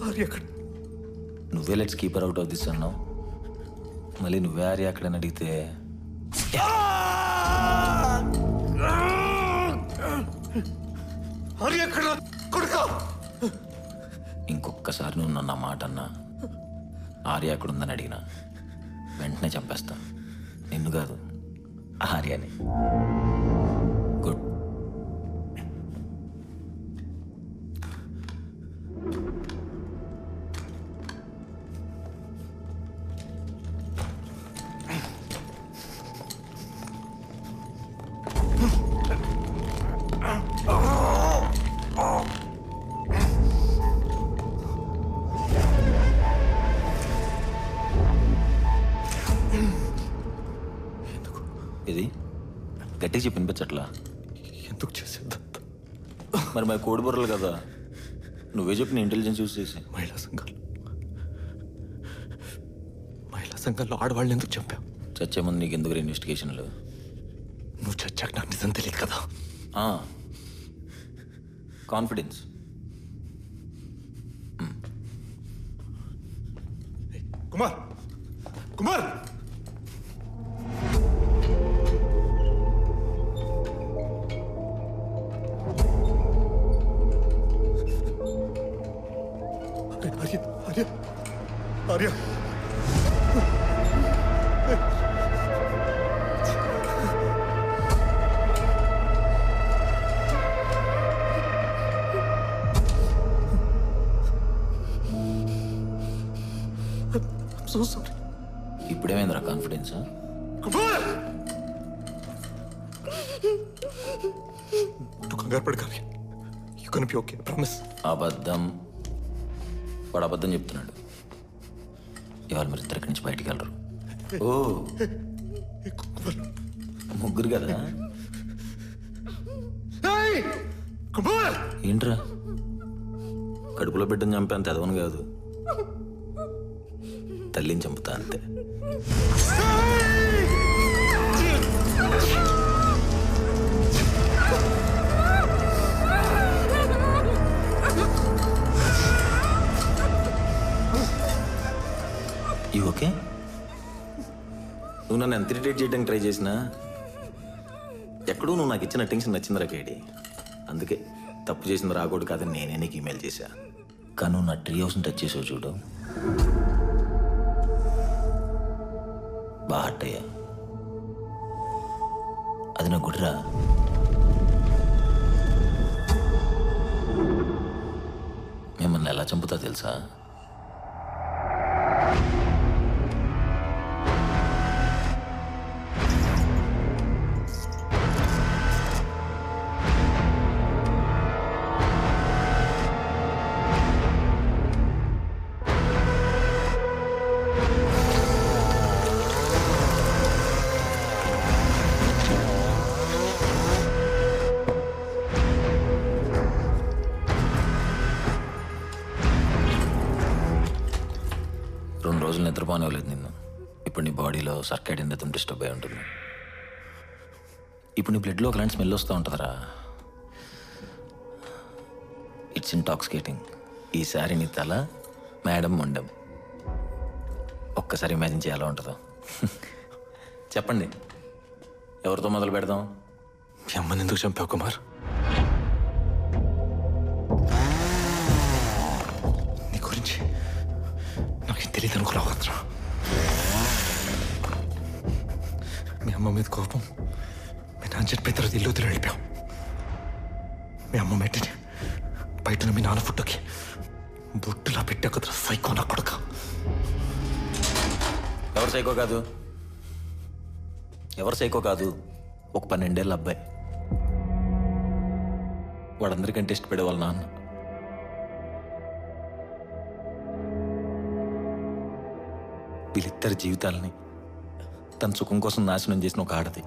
Hari ఎక్కడ? నువ్వే let's keeper out of this అన్నావు, మళ్ళీ నువ్వే ఆర్య అక్కడని అడిగితే హరి ఎక్కడ కొడుకా? ఇంకొక్కసారి నువ్వు నన్న మాట అన్నా, ఆర్య ఎక్కడుందని అడిగినా వెంటనే చంపేస్తా. నిన్ను కాదు, ఆర్యని. గుడ్. ఇది గట్టిగా చెప్పి వినిపించట్లా? ఎందుకు చేసేది? మరి మా కోడి బుర్రలు కదా, నువ్వే చెప్పిన ఇంటెలిజెన్స్ యూజ్ చేసి. మహిళా సంఘాల్లో ఆడవాళ్ళని ఎందుకు చంపావు? చచ్చే ముందు నీకు ఎందుకు ఇన్వెస్టిగేషన్లు? నువ్వు చచ్చాక నాకు నిజం తెలియదు కదా. Confidence. Kumar Kumar Arya Arya Arya so sorry. ఇప్పుడేమైందిరా కాన్ఫిడెన్స్? నువ్వు కంగారు పడు Kavya. You can be okay, promise. అబద్ధం. వాడు అబద్ధం చెప్తున్నాడు. ఇవాళ మీరు ఇద్దరు ఇక్కడి నుంచి బయటికి వెళ్ళరు. ఓ ముగ్గురు కదా? ఏంట్రా, కడుపులో బిడ్డను చంపేంత ఎదవను కాదు, తల్లిని చంపుతా అంతే. ఇవి ఓకే? నువ్వు నన్ను ఎంత ఇరిటేట్ చేయడానికి ట్రై చేసినా ఎక్కడో నువ్వు నాకు ఇచ్చిన అటెన్షన్ నచ్చిందిరా కేడి. అందుకే తప్పు చేసింది రాకూడదు కాదని నేనే నీకు ఈమెయిల్ చేశా. కానీ నా ట్రీ హౌస్ని టచ్ చేసావు చూడు, బాగా హట్ అయ్యా. అది నా గుడిరా. మిమ్మల్ని ఎలా చంపుతా తెలుసా? నిద్రపోనివ్వలేదు నిన్ను. ఇప్పుడు నీ బాడీలో సర్కైడియన్ రిథమ్ డిస్టర్బ్ అయి ఉంటుంది. ఇప్పుడు నీ బ్లడ్లో ఒకలాంటి స్మెల్ వస్తూ ఉంటుందిరా. It's intoxicating. ఈసారి నీ తల మేడం మొండం. ఒక్కసారి ఇమాజిన్ చేయాలా ఉంటుందో. చెప్పండి, ఎవరితో మొదలు పెడదాం? మీ అమ్మని ఎందుకు చంపావు కుమార్? నీ గురించి నాకేం తెలియదు అనుకున్నావు. మీ అమ్మ మీద కోపం, మీ నాన్న చెప్పిన తర్వాత ఇల్లు వదిలి వెళ్ళిపోయాం. మీ అమ్మ మెట్టిని బయట మీ నాన్న ఫుడ్కి బొట్టులా పెట్టా కదా సైకో నా కొడుక. ఎవరు సైకో కాదు, ఎవరు సైకో కాదు, ఒక 12 ఏళ్ళ అబ్బాయి. వాడందరికంటే ఇష్టపడే వాళ్ళ నాన్న. వీళ్ళిద్దరి జీవితాలని తన సుఖం కోసం నాశనం చేసిన ఒక ఆడది.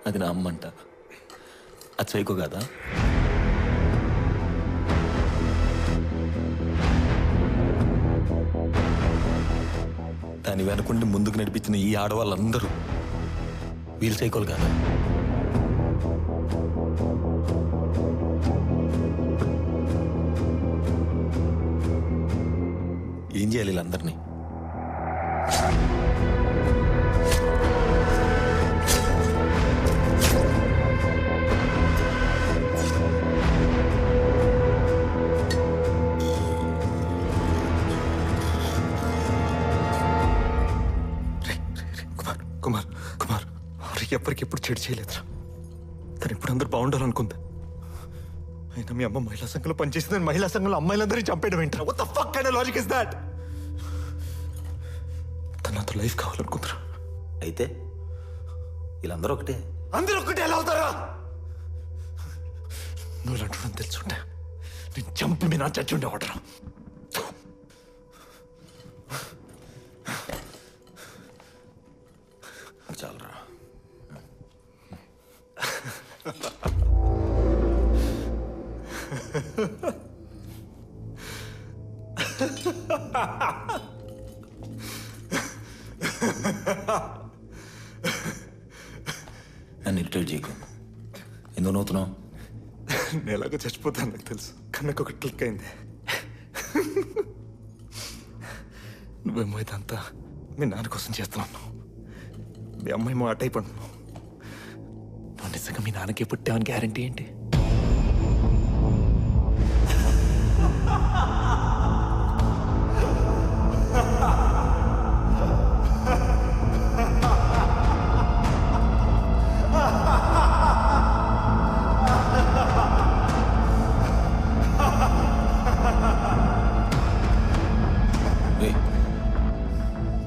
అది నా అమ్మంట. అది సైకో కాదా? దాని వెనకుండి ముందుకు నడిపించిన ఈ ఆడవాళ్ళందరూ వీళ్ళు సైకోలు కాదా? ఏం చేయాలి వీళ్ళందరినీ? కుమార్ కుమార్ ఎప్పటికెప్పుడు చెడు చేయలేదురా. తను ఇప్పుడు అందరూ బాగుండాలనుకుంది. అయినా మీ అమ్మ మహిళా సంఘంలో పనిచేసిందని మహిళా సంఘంలో అమ్మాయిలందరినీ చంపేయడం ఏంట్రా? What the fuck kind of logic is that? తను నాతో లైఫ్ కావాలనుకుంటారా? అయితే వీళ్ళందరూ ఒకటే. అందరూ ఒక్కటే ఎలా అవుతారా? నువ్వు ఇలా అంటున్నాను తెలుసుంటే నేను చంపి మీ నా చచ్చి ఉండేవాడరా. చాలరా. నన్ను ఇరిటేట్ చేయకు. ఎందుకు నవ్వుతున్నావు? నేను ఎలాగో చచ్చిపోతాను నాకు తెలుసు, కానీ నాకు ఒక క్లిక్ అయింది. నువ్వేమో ఇదంతా మీ నాన్న కోసం చేస్తున్నాను. మీ అమ్మాయేమో అట్ అయిపోతున్నావు. నువ్వు నిజంగా మీ నాన్నకి పుట్టావని గ్యారంటీ ఏంటి?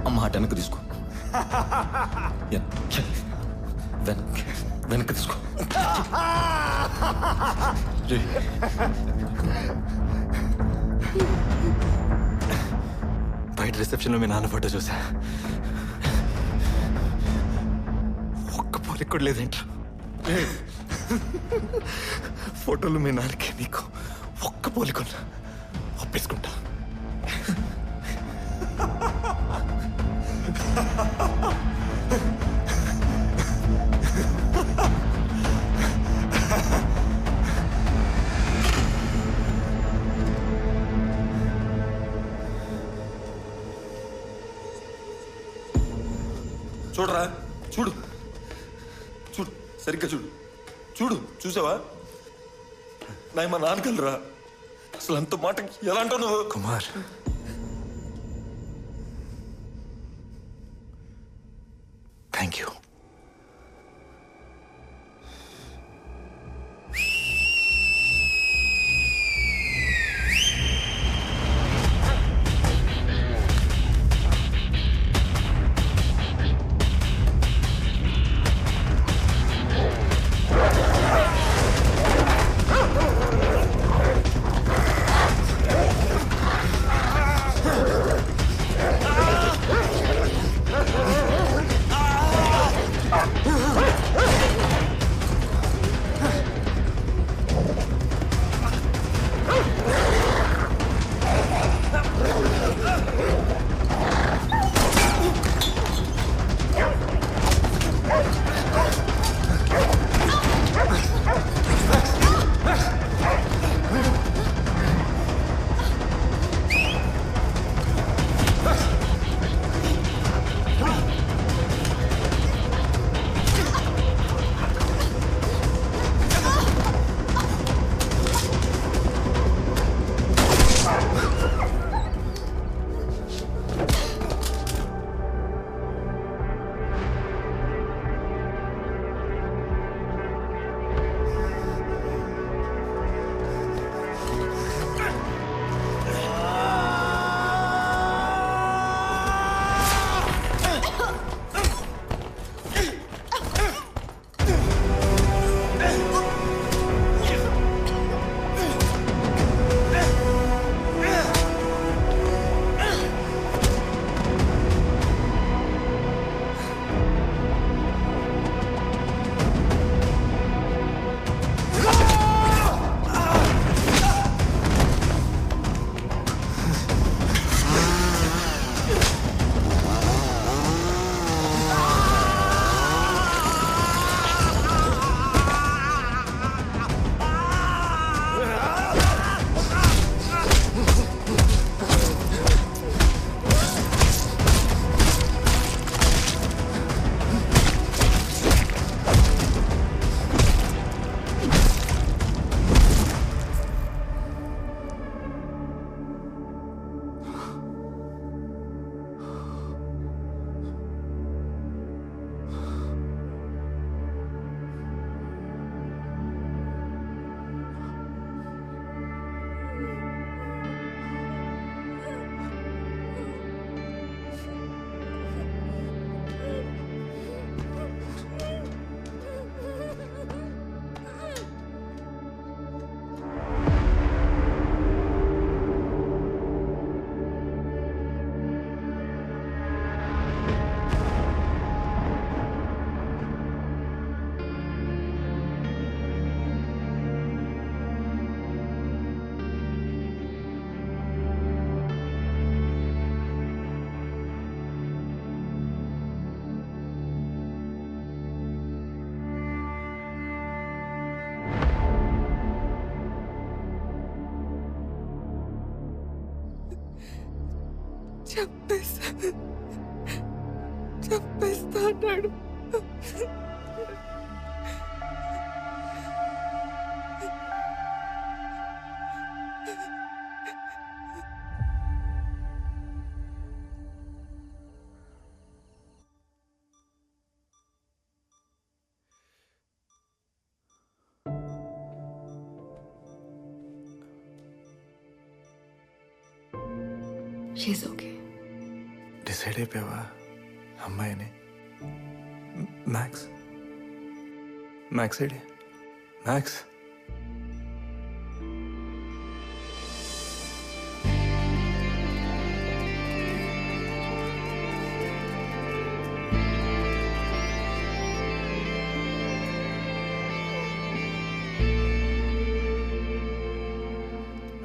అమ్మ హాట్ వెనక్కి తీసుకో. వెనక్కి తీసుకో. బయట రిసెప్షన్లో మీ నాన్న ఫోటో చూసా. ఒక్క పోలిక కూడా లేదేంట్రా? ఫోటోలు మీ నాన్నకి నీకు ఒక్క పోలికున్నా ఒప్పేసుకుంటా. చూడరా, చూడు చూడు, సరిగ్గా చూడు, చూడు, చూసావా? నాయ మా నాన్నకలరా. అసలు అంత మాట ఎలా అంటావు నువ్వు? Kumar, thank you. చంపేస్తా అన్నాడు. She's okay. డిసైడ్ అయిపోయావా అమ్మాయిని? Max max AD? Max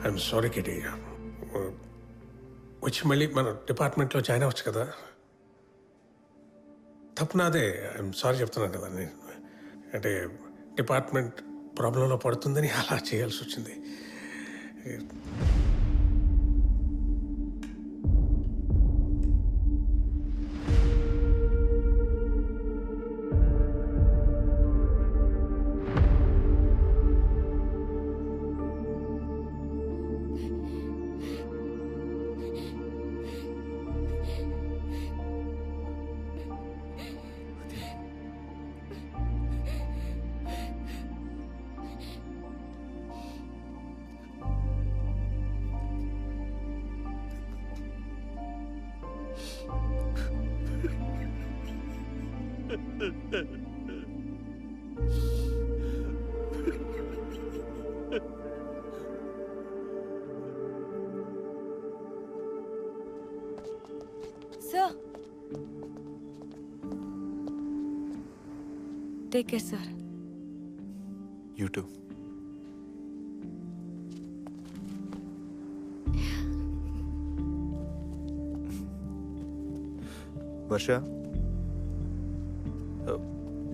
I'm sorry kitty. వచ్చి మళ్ళీ మన డిపార్ట్మెంట్లో జాయిన్ అవ్వచ్చు కదా. తప్పు నాదే. ఐఎమ్ సారీ చెప్తున్నాను కదా. నేను అంటే డిపార్ట్మెంట్ ప్రాబ్లంలో పడుతుందని అలా చేయాల్సి వచ్చింది. Sir take care sir. You two. Varsha,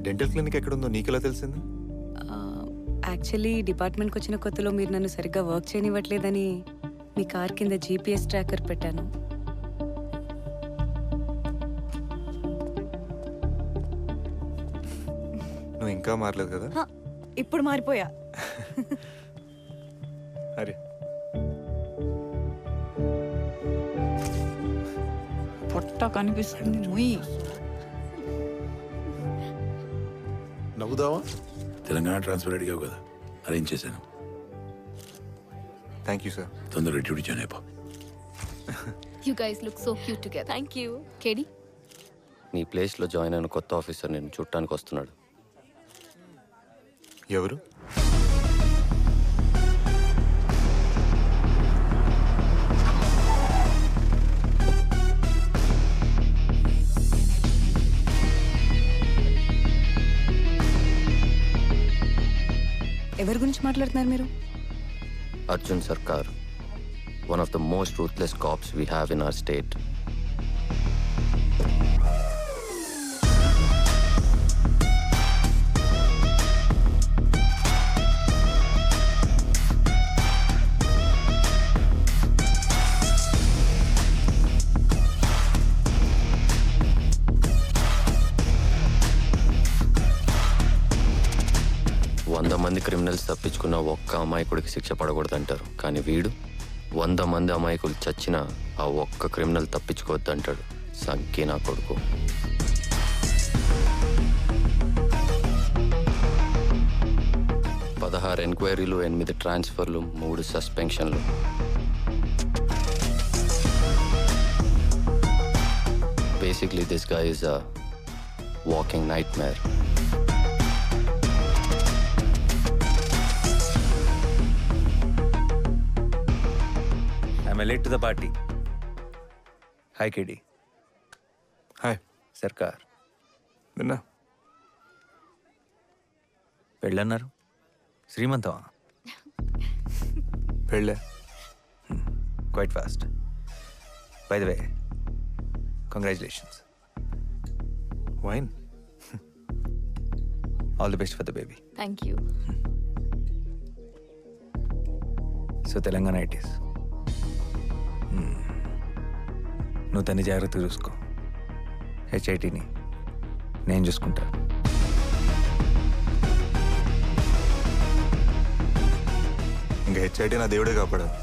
dental clinic ఎక్కడుందో నీకెలా తెలిసింది? యాక్చువల్లీ డిపార్ట్మెంట్కి వచ్చిన కొత్తలో మీరు నన్ను సరిగ్గా వర్క్ చేయనివ్వట్లేదని మీ కార్ కింద జీపీఎస్ ట్రాకర్ పెట్టాను. నువ్వు ఇంకా మారలేదు కదా? ఇప్పుడు మారిపోయా. అరే పొట్ట కనిపిస్తుంది. మొయ్యి నవ్వుదావా? తెలంగాణ ట్రాన్స్ఫర్ అడిగావు కదా, అరేంజ్ చేశాను. Thank you sir. తొందరగా డ్యూటీ జాయిన్ అయిపో. You guys look so cute together. Thank you. Katie? నీ ప్లేస్లో జాయిన్ అయిన కొత్త ఆఫీసర్ నేను చూడటానికి వస్తున్నాడు. ఎవరు? ఎవరి గురించి మాట్లాడుతున్నారు మీరు? Arjun Sarkar, one of the most ruthless cops we have in our state. మంది క్రిమినల్స్ తప్పించుకున్న ఒక్క అమాయకుడికి శిక్ష పడకూడదంటారు, కానీ వీడు 100 మంది అమాయకులు చచ్చినా ఆ ఒక్క క్రిమినల్ తప్పించుకోవద్దంటాడు. సంఖ్య నా కొడుకు. పదహారు ఎంక్వైరీలు, 8 ట్రాన్స్ఫర్లు, 3 సస్పెన్షన్లు. Basically this guy is a walking nightmare. I'm late to the party. Hi, KD. Hi. సర్కార్. విన్నా. పెళ్ళన్నారు? శ్రీమంతమా? పెళ్ళే. Quite fast. By the way, congratulations. Wine. All the best for the baby. Thank you. So, Telangana it is. నువ్వు తన్ని జాగ్రత్తగా చూసుకో. హెచ్ఐటిని నేను చూసుకుంటా. ఇంకా హెచ్ఐటి నా దేవుడే కాపాడాలి.